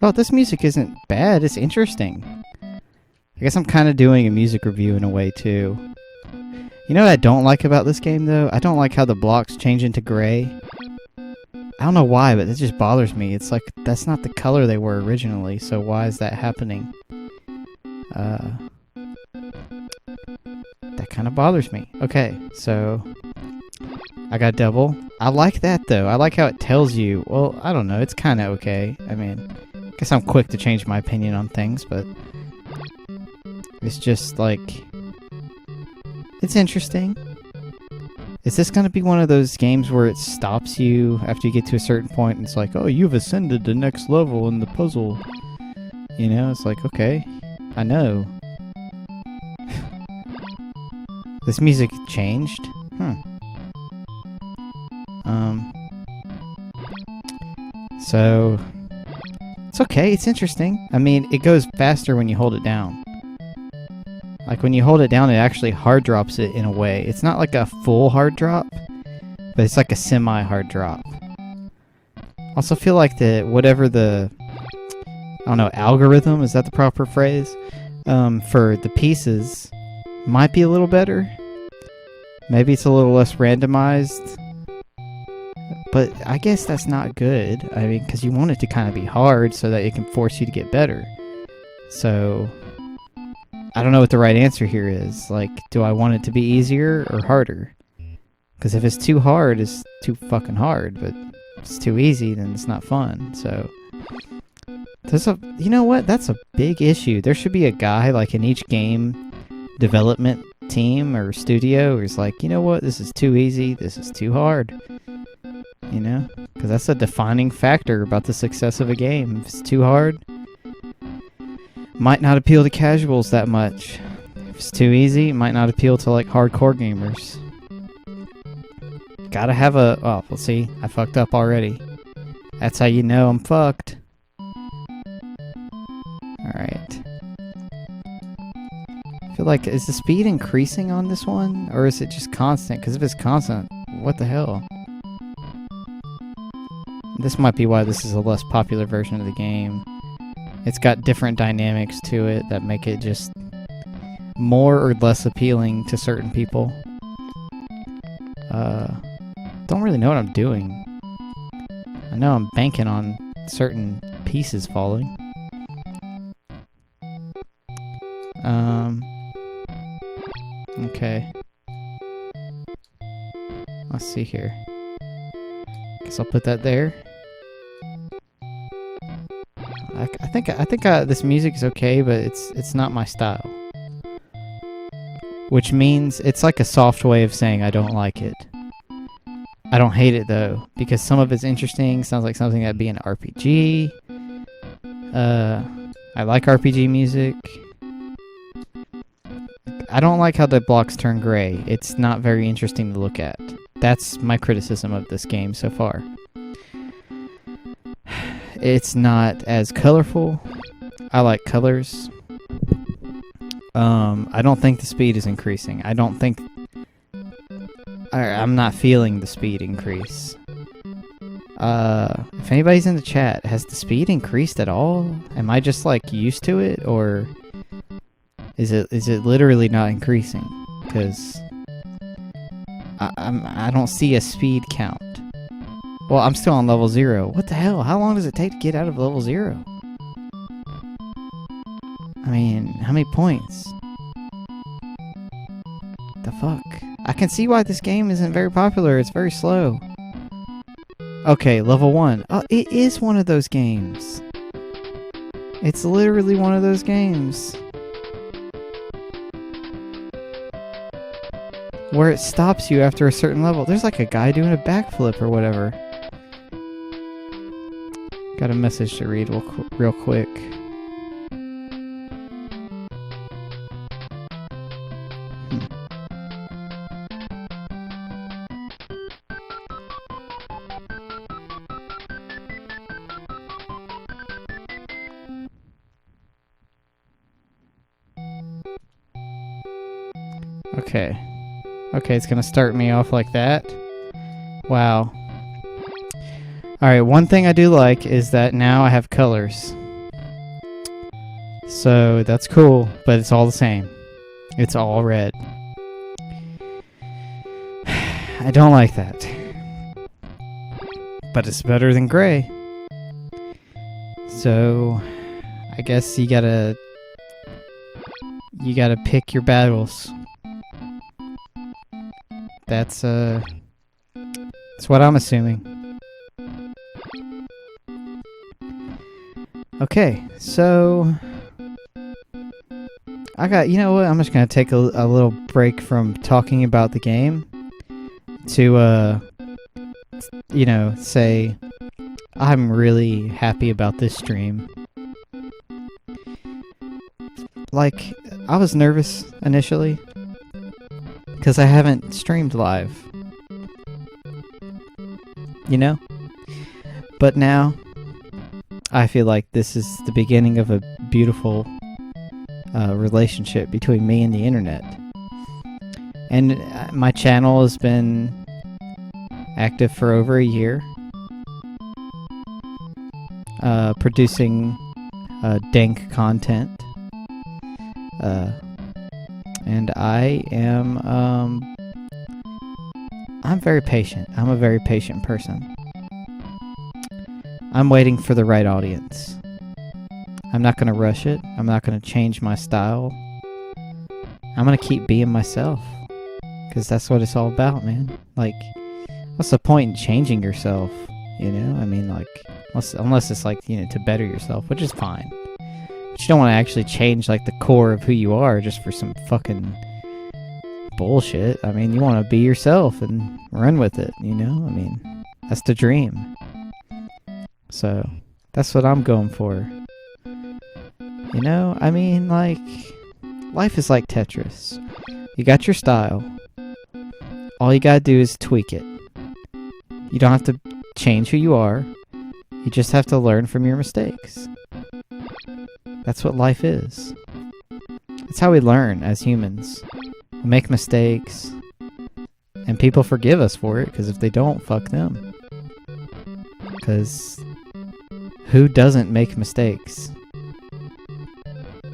Oh, this music isn't bad. It's interesting. I guess I'm kind of doing a music review in a way, too. You know what I don't like about this game, though? I don't like how the blocks change into gray. I don't know why, but it just bothers me. It's like, that's not the color they were originally, so why is that happening? That kind of bothers me. Okay, so... I got double. I like that, though. I like how it tells you... Well, I don't know. It's kind of okay. I mean, I guess I'm quick to change my opinion on things, but... It's just, like... It's interesting. Is this going to be one of those games where it stops you after you get to a certain point and it's like, oh, you've ascended the next level in the puzzle? You know, it's like, okay, I know. This music changed? So, it's okay, it's interesting. I mean, it goes faster when you hold it down. Like, when you hold it down, it actually hard drops it in a way. It's not like a full hard drop, but it's like a semi-hard drop. Also feel like whatever the, I don't know, algorithm, is that the proper phrase? For the pieces, might be a little better. Maybe it's a little less randomized. But I guess that's not good. I mean, because you want it to kind of be hard so that it can force you to get better. So... I don't know what the right answer here is. Like, do I want it to be easier or harder? Because if it's too hard, it's too fucking hard. But if it's too easy, then it's not fun. So, you know what? That's a big issue. There should be a guy, like, in each game development team or studio who's like, you know what? This is too easy. This is too hard. You know? Because that's a defining factor about the success of a game. If it's too hard... might not appeal to casuals that much. If it's too easy, it might not appeal to, like, hardcore gamers. Gotta have a... Oh, well, see, I fucked up already. That's how you know I'm fucked. Alright. I feel like, is the speed increasing on this one? Or is it just constant? Because if it's constant, what the hell? This might be why this is a less popular version of the game. It's got different dynamics to it that make it just more or less appealing to certain people. Don't really know what I'm doing. I know I'm banking on certain pieces falling. Okay. Let's see here. Guess I'll put that there. I think this music is okay, but it's not my style. Which means it's like a soft way of saying I don't like it. I don't hate it though, because some of it's interesting. Sounds like something that'd be an RPG. I like RPG music. I don't like how the blocks turn gray. It's not very interesting to look at. That's my criticism of this game so far. It's not as colorful. I like colors. I don't think the speed is increasing. I'm not feeling the speed increase. If anybody's in the chat, has the speed increased at all? Am I just like used to it, or is it literally not increasing? Because I don't see a speed count. Well, I'm still on level 0. What the hell? How long does it take to get out of level 0? I mean, how many points? The fuck? I can see why this game isn't very popular. It's very slow. Okay, level 1. Oh, it is one of those games. It's literally one of those games. Where it stops you after a certain level. There's like a guy doing a backflip or whatever. Got a message to read real quick. Okay, it's gonna start me off like that. Wow. Alright, one thing I do like is that now I have colors. So, that's cool, but it's all the same. It's all red. I don't like that. But it's better than gray. So, I guess you gotta pick your battles. That's what I'm assuming. Okay, so you know what? I'm just gonna take a little break from talking about the game to say I'm really happy about this stream. Like, I was nervous initially because I haven't streamed live, but now I feel like this is the beginning of a beautiful relationship between me and the internet. And my channel has been active for over a year, producing dank content. And I am, I'm very patient. I'm a very patient person. I'm waiting for the right audience. I'm not going to rush it. I'm not going to change my style. I'm going to keep being myself. Because that's what it's all about, man. Like, what's the point in changing yourself? I mean, like, unless it's like, to better yourself, which is fine. But you don't want to actually change, like, the core of who you are just for some fucking bullshit. I mean, you want to be yourself and run with it, I mean, that's the dream. So, that's what I'm going for. I mean, like, life is like Tetris. You got your style. All you gotta do is tweak it. You don't have to change who you are. You just have to learn from your mistakes. That's what life is. That's how we learn as humans. We make mistakes, and people forgive us for it, because if they don't, fuck them. Because who doesn't make mistakes?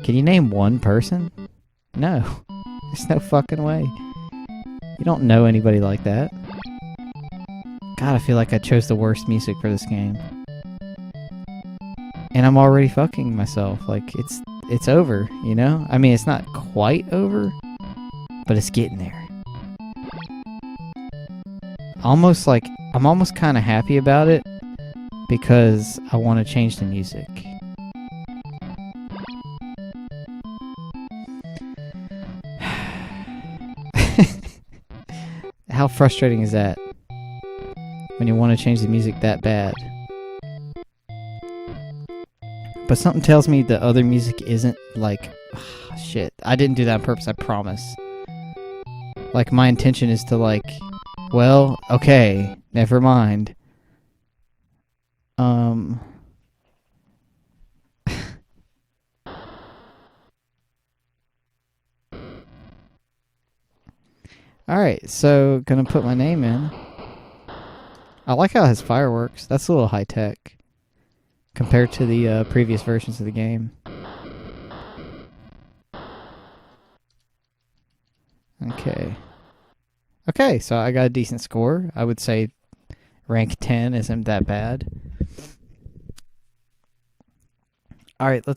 Can you name one person? No. There's no fucking way. You don't know anybody like that. God, I feel like I chose the worst music for this game. And I'm already fucking myself. Like, it's over, I mean, it's not quite over, but it's getting there. I'm almost kind of happy about it, because I want to change the music. How frustrating is that? When you want to change the music that bad. But something tells me the other music isn't like... shit. I didn't do that on purpose, I promise. Like, my intention is to, like, Well, okay, never mind. Alright, so gonna put my name in. I like how it has fireworks. That's a little high tech compared to the previous versions of the game. Okay. Okay, so I got a decent score. I would say rank 10 isn't that bad. Alright,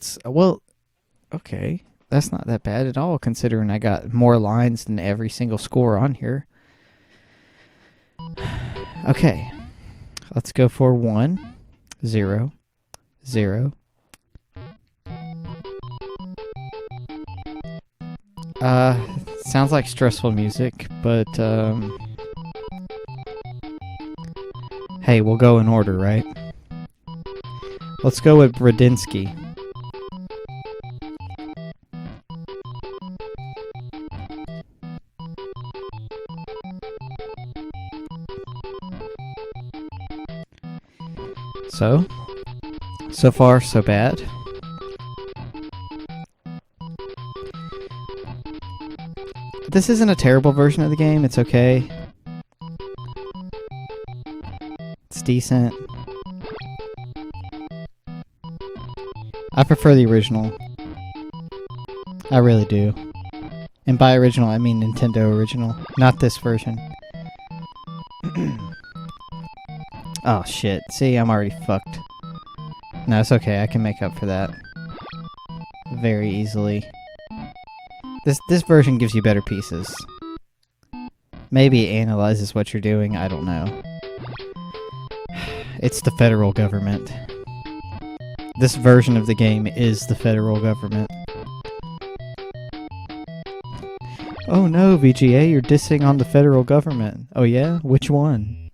okay. That's not that bad at all, considering I got more lines than every single score on here. Okay. Let's go for 1, 0, 0. Sounds like stressful music, but, hey, we'll go in order, right? Let's go with Bradinsky. So far, so bad. This isn't a terrible version of the game. It's okay. It's decent. I prefer the original. I really do. And by original, I mean Nintendo original, not this version. Oh shit. See, I'm already fucked. No, it's okay. I can make up for that very easily. This version gives you better pieces. Maybe it analyzes what you're doing. I don't know. It's the federal government. This version of the game is the federal government. Oh no, VGA, you're dissing on the federal government. Oh yeah? Which one?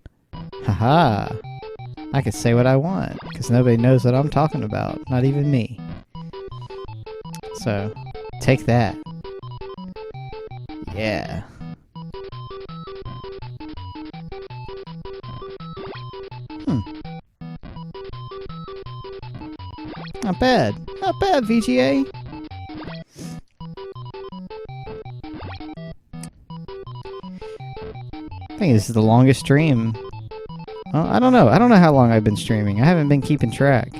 Haha. I can say what I want, because nobody knows what I'm talking about. Not even me. So, take that. Yeah. Not bad. Not bad, VGA. I think this is the longest stream. Well, I don't know. I don't know how long I've been streaming. I haven't been keeping track.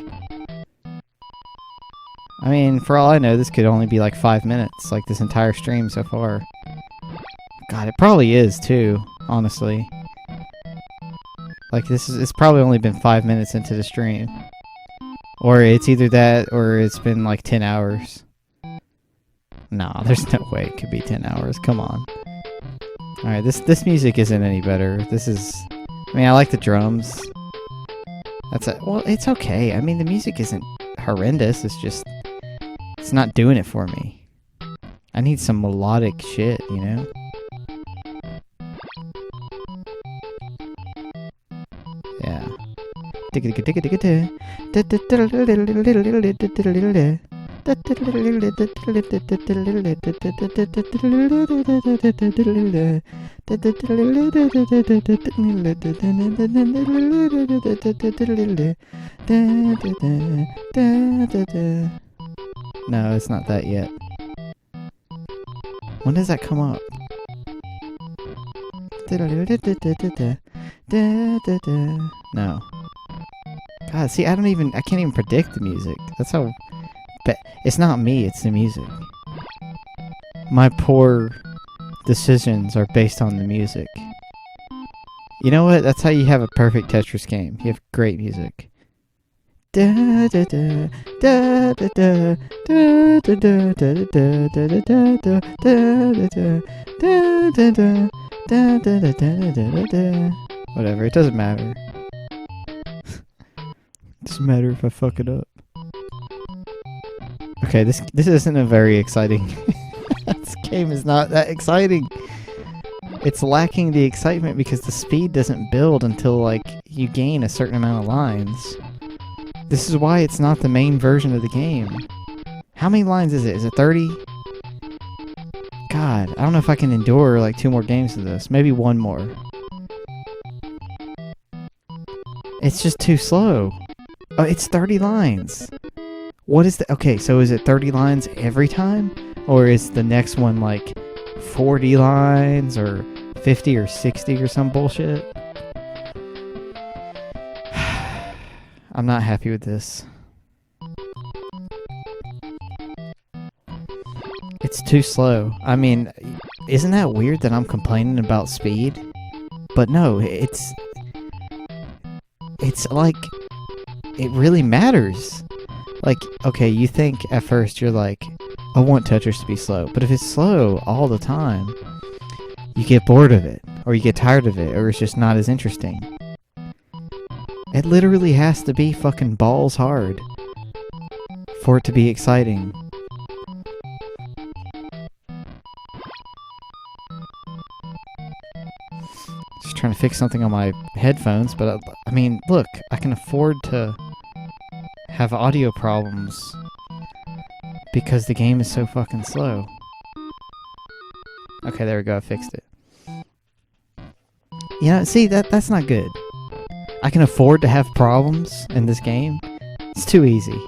I mean, for all I know, this could only be like 5 minutes, like this entire stream so far. God, it probably is too, honestly. Like it's probably only been 5 minutes into the stream. Or it's either that, or it's been like 10 hours. Nah, there's no way it could be 10 hours. Come on. Alright, this music isn't any better. This is... I mean, I like the drums. Well, it's okay. I mean, the music isn't horrendous. It's just... It's not doing it for me. I need some melodic shit, you know? Yeah. No, it's not that yet. When does that come up? No. God, see, I can't even predict the music. That's how... It's not me, it's the music. My poor decisions are based on the music. You know what? That's how you have a perfect Tetris game. You have great music. No, whatever, it doesn't matter. It doesn't matter if I fuck it up. Okay, this isn't a very exciting... This game is not that exciting. It's lacking the excitement because the speed doesn't build until, like, you gain a certain amount of lines. This is why it's not the main version of the game. How many lines is it? Is it 30? God, I don't know if I can endure, like, 2 more games of this. Maybe 1 more. It's just too slow. Oh, it's 30 lines. What is the... Okay, so is it 30 lines every time? Or is the next one like 40 lines or 50 or 60 or some bullshit? I'm not happy with this. It's too slow. I mean, isn't that weird that I'm complaining about speed? But no, it's like, it really matters. Like, okay, you think at first you're like, I want Tetris to be slow. But if it's slow all the time, you get bored of it, or you get tired of it, or it's just not as interesting. It literally has to be fucking balls hard for it to be exciting. Just trying to fix something on my headphones, but I mean, look, I can afford to have audio problems because the game is so fucking slow. Okay, there we go, I fixed it. You know, see, that's not good. I can afford to have problems in this game. It's too easy.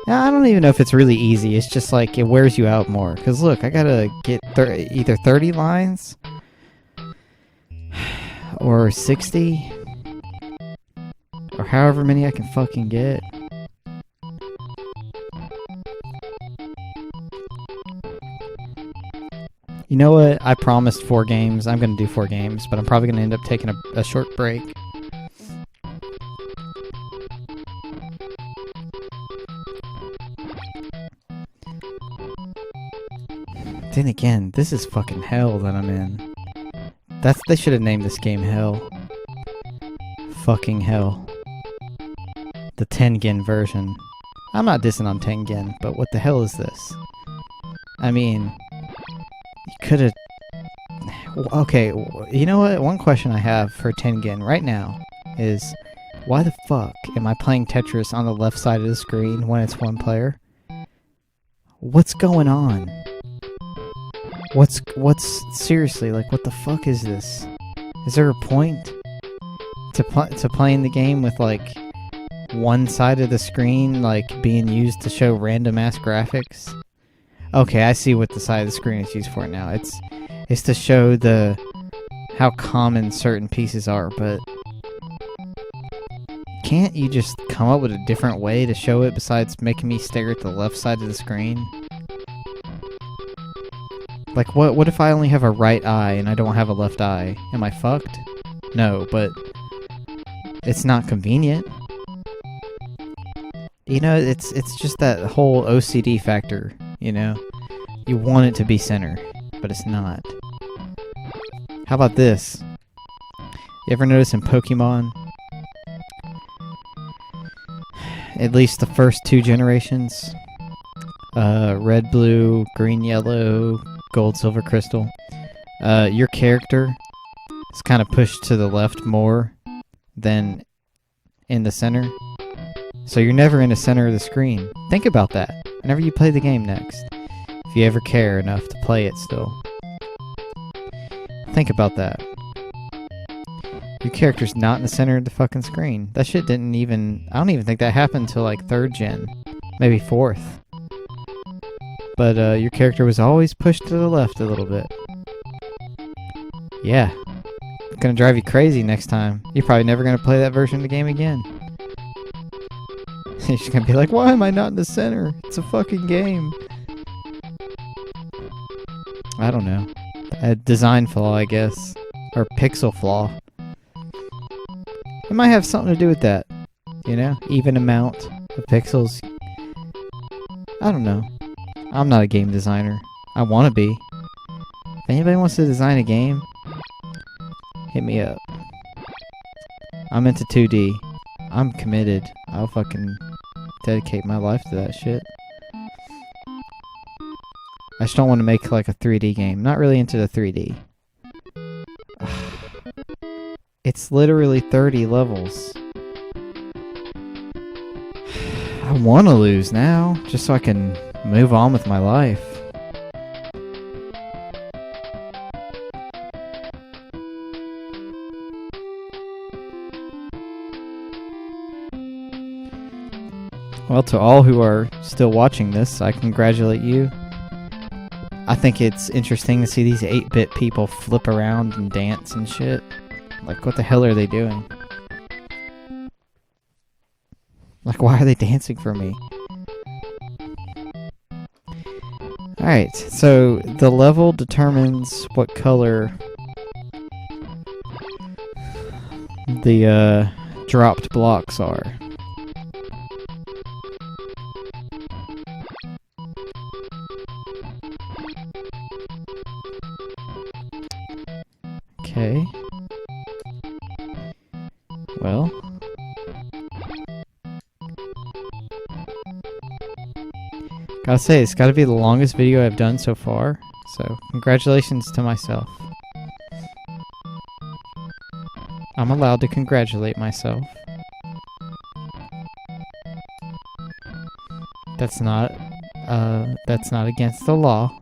Now, I don't even know if it's really easy. It's just like, it wears you out more. Because look, I gotta get either 30 lines or 60 or however many I can fucking get. You know what? I promised 4 games. I'm going to do 4 games, but I'm probably going to end up taking a short break. Then again, this is fucking hell that I'm in. They should have named this game Hell. Fucking hell. The Tengen version. I'm not dissing on Tengen, but what the hell is this? I mean, you could have... Okay, you know what? One question I have for Tengen right now is, why the fuck am I playing Tetris on the left side of the screen when it's one player? What's going on? What's seriously, like, what the fuck is this? Is there a point to playing the game with, like, one side of the screen, like, being used to show random ass graphics? Okay, I see what the side of the screen is used for now. It's to show how common certain pieces are, but can't you just come up with a different way to show it besides making me stare at the left side of the screen? Like, what if I only have a right eye and I don't have a left eye? Am I fucked? No, but it's not convenient. You know, it's just that whole OCD factor, you know? You want it to be center, but it's not. How about this? You ever notice in Pokemon, at least the first 2 generations, red, blue, green, yellow, gold, silver, crystal, your character is kind of pushed to the left more than in the center. So you're never in the center of the screen. Think about that whenever you play the game next. If you ever care enough to play it still. Think about that. Your character's not in the center of the fucking screen. That shit didn't even... I don't even think that happened until like 3rd gen. Maybe 4th. But your character was always pushed to the left a little bit. Yeah. It's gonna drive you crazy next time. You're probably never gonna play that version of the game again. You're just gonna be like, why am I not in the center? It's a fucking game. I don't know. A design flaw, I guess. Or pixel flaw. It might have something to do with that. You know? Even amount of pixels. I don't know. I'm not a game designer. I want to be. If anybody wants to design a game, hit me up. I'm into 2D. I'm committed. I'll fucking dedicate my life to that shit. I just don't want to make like a 3D game. Not really into the 3D. It's literally 30 levels. I want to lose now, just so I can move on with my life. Well, to all who are still watching this, I congratulate you. I think it's interesting to see these 8-bit people flip around and dance and shit. Like, what the hell are they doing? Like, why are they dancing for me? Alright, so the level determines what color the dropped blocks are. Okay. Well. Gotta say, it's gotta be the longest video I've done so far. So, congratulations to myself. I'm allowed to congratulate myself. That's not against the law.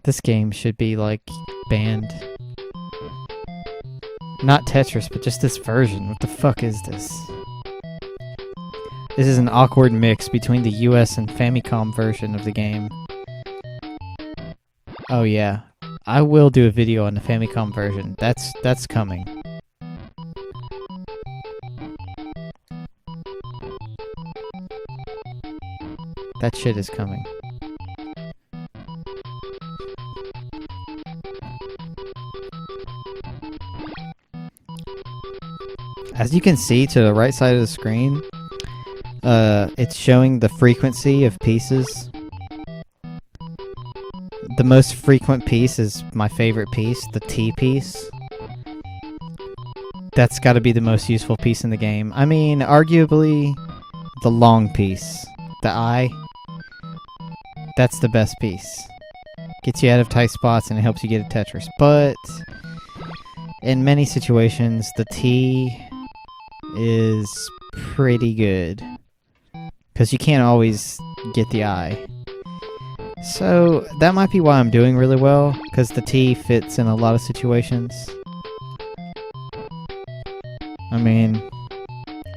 This game should be, like, banned. Not Tetris, but just this version. What the fuck is this? This is an awkward mix between the US and Famicom version of the game. Oh yeah. I will do a video on the Famicom version. That's coming. That shit is coming. As you can see to the right side of the screen, it's showing the frequency of pieces. The most frequent piece is my favorite piece, the T piece. That's gotta be the most useful piece in the game. I mean, arguably, the long piece, the I, that's the best piece. Gets you out of tight spots and it helps you get a Tetris. But in many situations, the T is pretty good. Because you can't always get the I. So, that might be why I'm doing really well, because the T fits in a lot of situations. I mean,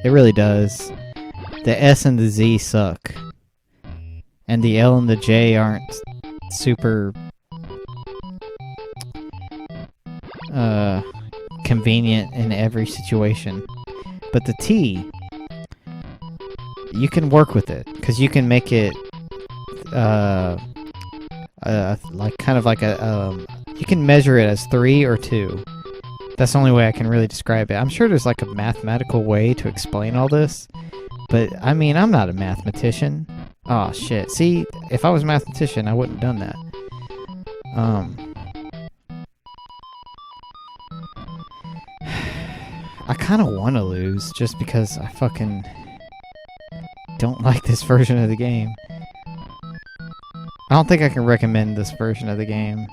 it really does. The S and the Z suck. And the L and the J aren't super convenient in every situation. But the T, you can work with it, because you can make it like kind of like a you can measure it as 3 or 2. That's the only way I can really describe it. I'm sure there's like a mathematical way to explain all this, but I mean, I'm not a mathematician. Oh shit. See, if I was a mathematician, I wouldn't have done that. I kind of want to lose just because I fucking don't like this version of the game. I don't think I can recommend this version of the game.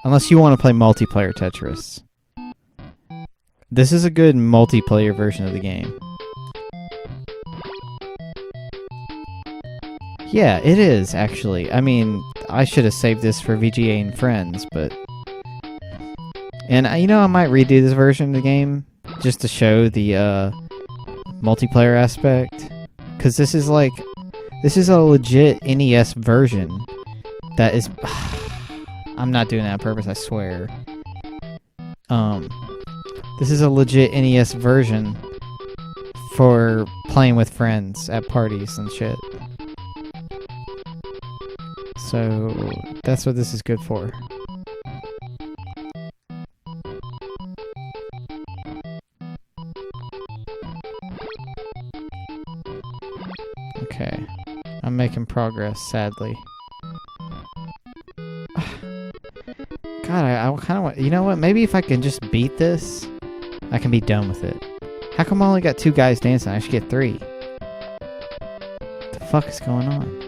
Unless you want to play multiplayer Tetris. This is a good multiplayer version of the game. Yeah, it is, actually. I mean, I should have saved this for VGA and Friends, but... And, you know, I might redo this version of the game just to show the multiplayer aspect. Because this is like... This is a legit NES version that is... I'm not doing that on purpose, I swear. This is a legit NES version for playing with friends at parties and shit. So, that's what this is good for. Okay. I'm making progress, sadly. God, I kind of want... You know what? Maybe if I can just beat this, I can be done with it. How come I only got 2 guys dancing? I should get 3. What the fuck is going on?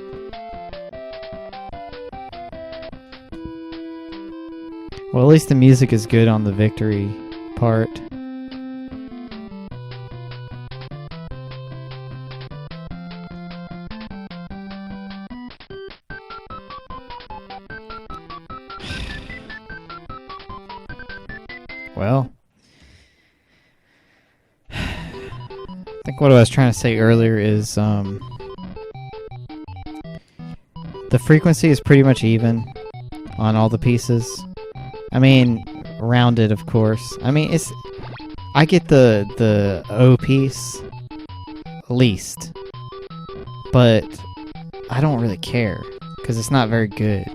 Well, at least the music is good on the victory part. Well, think what I was trying to say earlier is the frequency is pretty much even on all the pieces. I mean, rounded, of course. I mean, I get the O piece least, but I don't really care because it's not very good.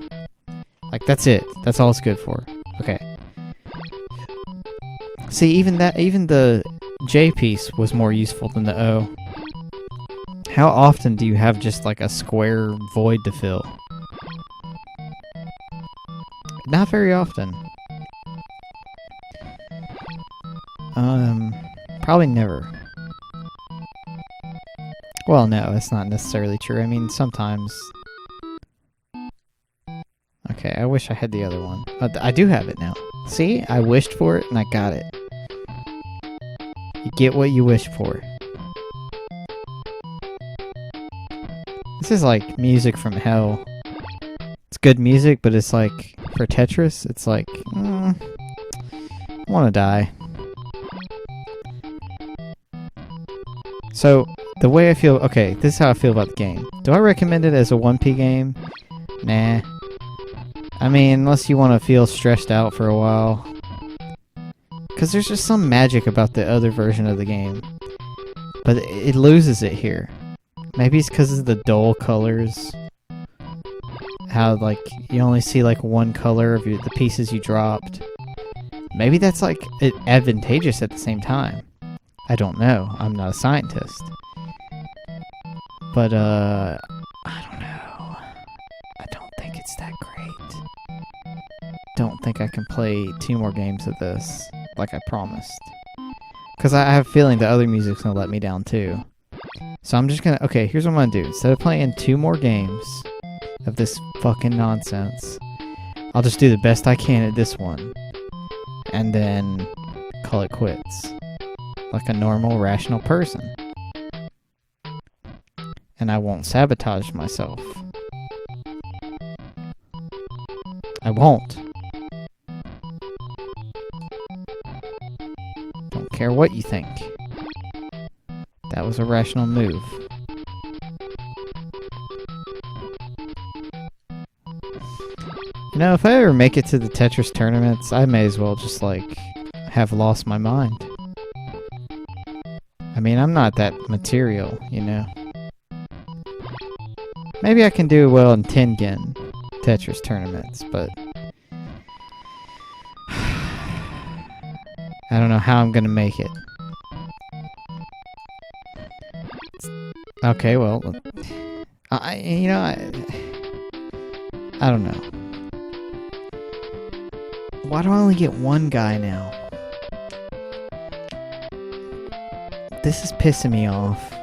Like, that's it. That's all it's good for. Okay. See, even the J piece was more useful than the O. How often do you have just like a square void to fill? Not very often. Probably never. Well, no, that's not necessarily true. I mean, sometimes. Okay, I wish I had the other one. I do have it now. See? I wished for it and I got it. You get what you wish for. This is like music from hell. It's good music, but it's like, for Tetris, it's like, I want to die. So, the way I feel... Okay, this is how I feel about the game. Do I recommend it as a 1P game? Nah. I mean, unless you want to feel stressed out for a while. Because there's just some magic about the other version of the game. But it loses it here. Maybe it's because of the dull colors. How, like, you only see, like, one color of the pieces you dropped. Maybe that's, like, advantageous at the same time. I don't know. I'm not a scientist. But, I don't know. I don't think it's that great. Don't think I can play 2 more games of this, like I promised. Because I have a feeling the other music's going to let me down, too. So I'm just going to... Okay, here's what I'm going to do. Instead of playing 2 more games of this fucking nonsense, I'll just do the best I can at this one. And then call it quits. Like a normal, rational person. And I won't sabotage myself. I won't. Don't care what you think. That was a rational move. You know, if I ever make it to the Tetris tournaments, I may as well just, like, have lost my mind. I mean, I'm not that material, you know. Maybe I can do well in Tengen Tetris tournaments, but I don't know how I'm gonna make it. Okay, well, I don't know. Why do I only get one guy now? This is pissing me off.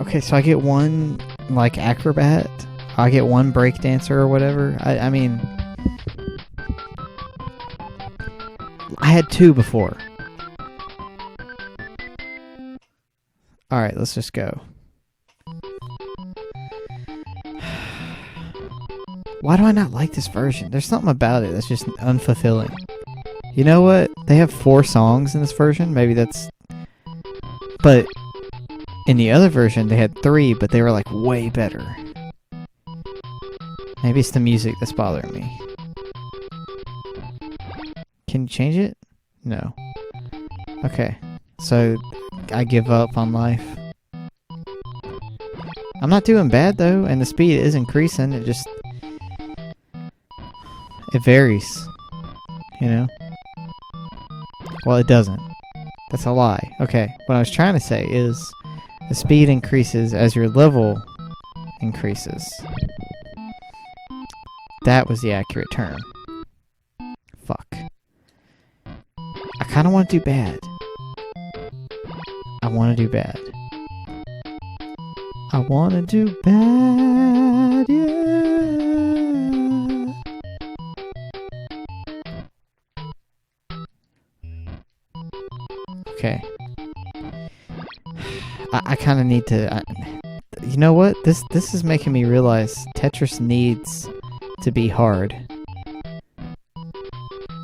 Okay, so I get one, like, acrobat. I get one breakdancer or whatever. I mean... I had 2 before. Alright, let's just go. Why do I not like this version? There's something about it that's just unfulfilling. You know what? They have 4 songs in this version. Maybe that's... But in the other version, they had 3, but they were, like, way better. Maybe it's the music that's bothering me. Can you change it? No. Okay. So, I give up on life. I'm not doing bad, though, and the speed is increasing. It just... It varies. You know? Well, it doesn't. That's a lie. Okay, what I was trying to say is the speed increases as your level increases. That was the accurate term. Fuck. I kind of want to do bad. I want to do bad. I want to do bad, yeah. Okay. I kind of need to... you know what? This is making me realize Tetris needs to be hard.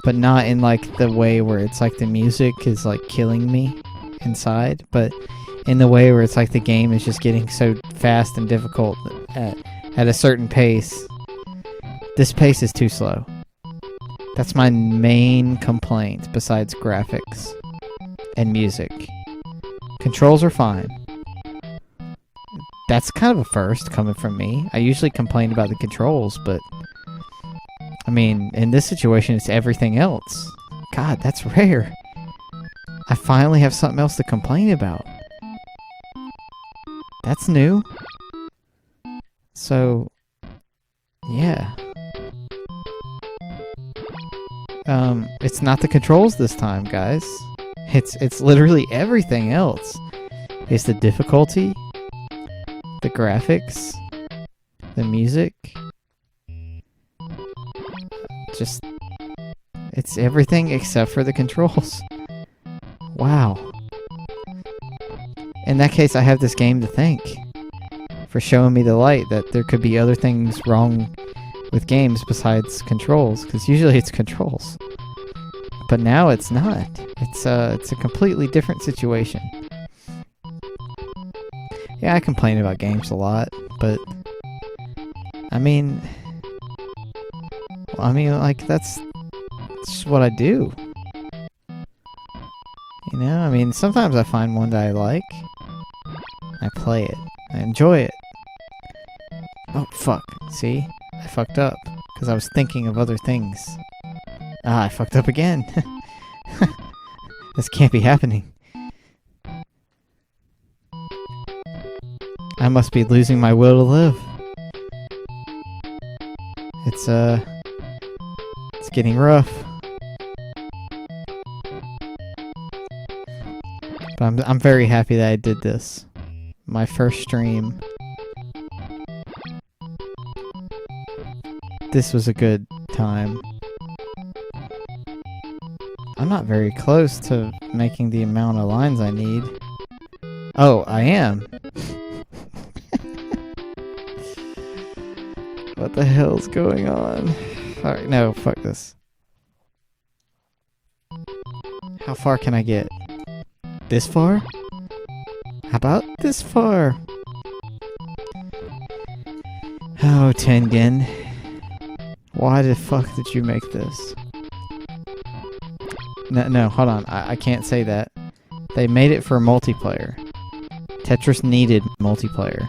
but not in like the way where it's like the music is like killing me inside, but in the way where it's like the game is just getting so fast and difficult at a certain pace. This pace is too slow. That's my main complaint besides graphics and music. Controls are fine. That's kind of a first coming from me. I usually complain about the controls, but I mean, in this situation, it's everything else. God, that's rare. I finally have something else to complain about. That's new. So, yeah. It's not the controls this time, guys. It's literally everything else. It's the difficulty, the graphics, the music. Just, it's everything except for the controls. Wow. In that case, I have this game to thank for showing me the light that there could be other things wrong with games besides controls, because usually it's controls. But now it's not. It's a completely different situation. Yeah, I complain about games a lot, but I mean, like that's just what I do. You know, I mean, sometimes I find one that I like, I play it, I enjoy it. Oh fuck! See, I fucked up because I was thinking of other things. Ah, I fucked up again. This can't be happening. I must be losing my will to live. It's getting rough. But I'm very happy that I did this. My first stream. This was a good time. I'm not very close to making the amount of lines I need. Oh, I am. What the hell's going on? Alright, no, fuck this. How far can I get? This far? How about this far? Oh, Tengen. Why the fuck did you make this? No, hold on. I can't say that. They made it for multiplayer. Tetris needed multiplayer.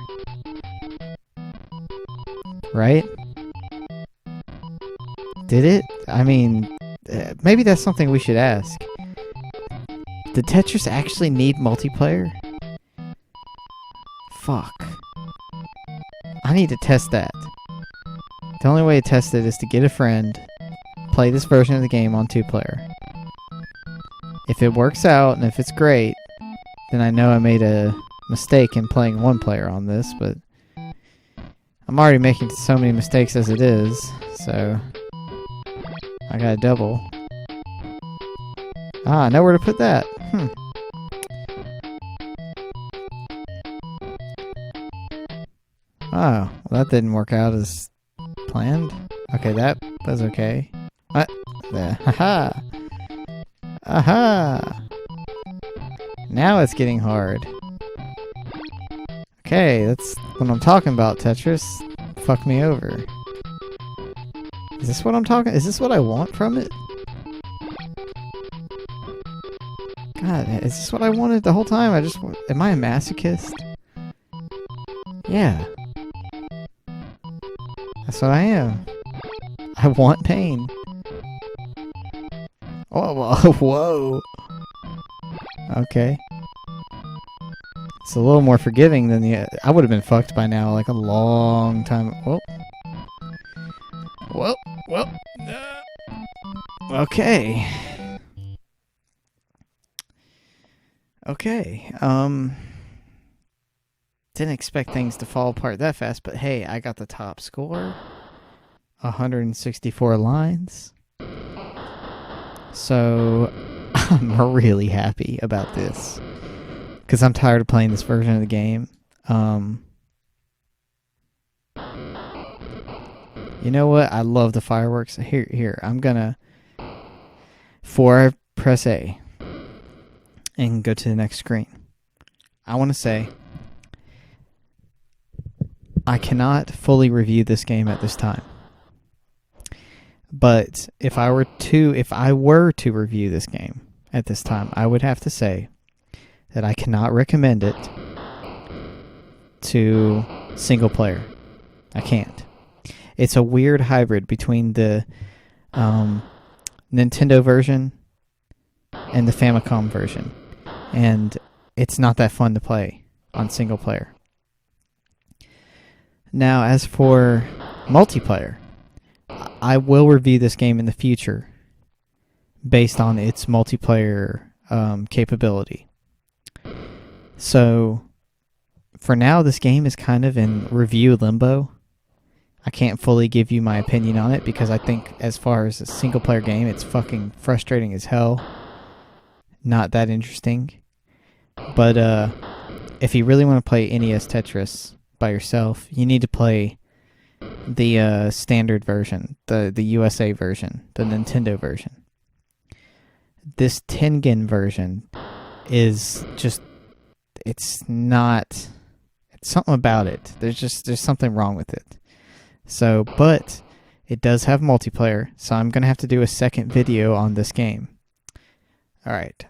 Right? Did it? I mean, maybe that's something we should ask. Did Tetris actually need multiplayer? Fuck. I need to test that. The only way to test it is to get a friend, play this version of the game on 2-player. If it works out, and if it's great, then I know I made a mistake in playing 1-player on this, but I'm already making so many mistakes as it is, so I got a double. Ah, I know where to put that. Oh, well, that didn't work out as planned. Okay, that was okay. What? There. Haha! Aha! Now it's getting hard. Okay, that's what I'm talking about, Tetris. Fuck me over. Is this what I'm talking? Is this what I want from it? God, is this what I wanted the whole time? Am I a masochist? Yeah. That's what I am. I want pain. Oh, whoa. Okay. It's a little more forgiving than the... I would have been fucked by now, like a long time... Whoa. Okay. Okay. Didn't expect things to fall apart that fast, but hey, I got the top score. 164 lines. So, I'm really happy about this. Because I'm tired of playing this version of the game. You know what? I love the fireworks. Here, I'm gonna before I press A and go to the next screen, I want to say I cannot fully review this game at this time. But if I were to review this game at this time, I would have to say that I cannot recommend it to single player. I can't. It's a weird hybrid between the Nintendo version and the Famicom version, and it's not that fun to play on single player. Now, as for multiplayer, I will review this game in the future based on its multiplayer capability. So, for now, this game is kind of in review limbo. I can't fully give you my opinion on it because I think as far as a single player game, it's fucking frustrating as hell. Not that interesting. But if you really want to play NES Tetris by yourself, you need to play the standard version, the USA version, the Nintendo version. This Tengen version is just, it's something about it. There's something wrong with it. So, but it does have multiplayer, so I'm going to have to do a second video on this game. Alright.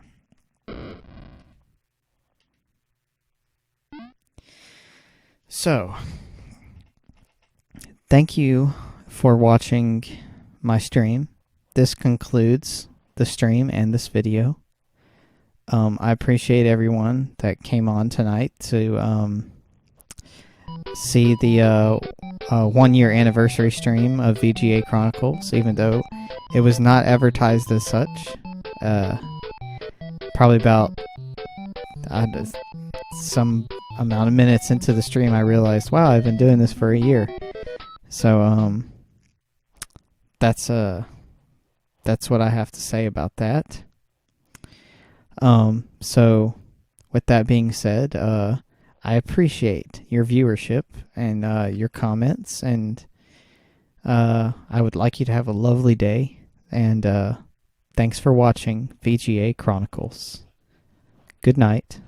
So, thank you for watching my stream. This concludes the stream and this video. I appreciate everyone that came on tonight to see the 1 year anniversary stream of VGA Chronicles, even though it was not advertised as such. Probably about some amount of minutes into the stream, I realized, wow, I've been doing this for a year. So that's what I have to say about that. So with that being said, I appreciate your viewership and your comments, and I would like you to have a lovely day, and thanks for watching VGA Chronicles. Good night.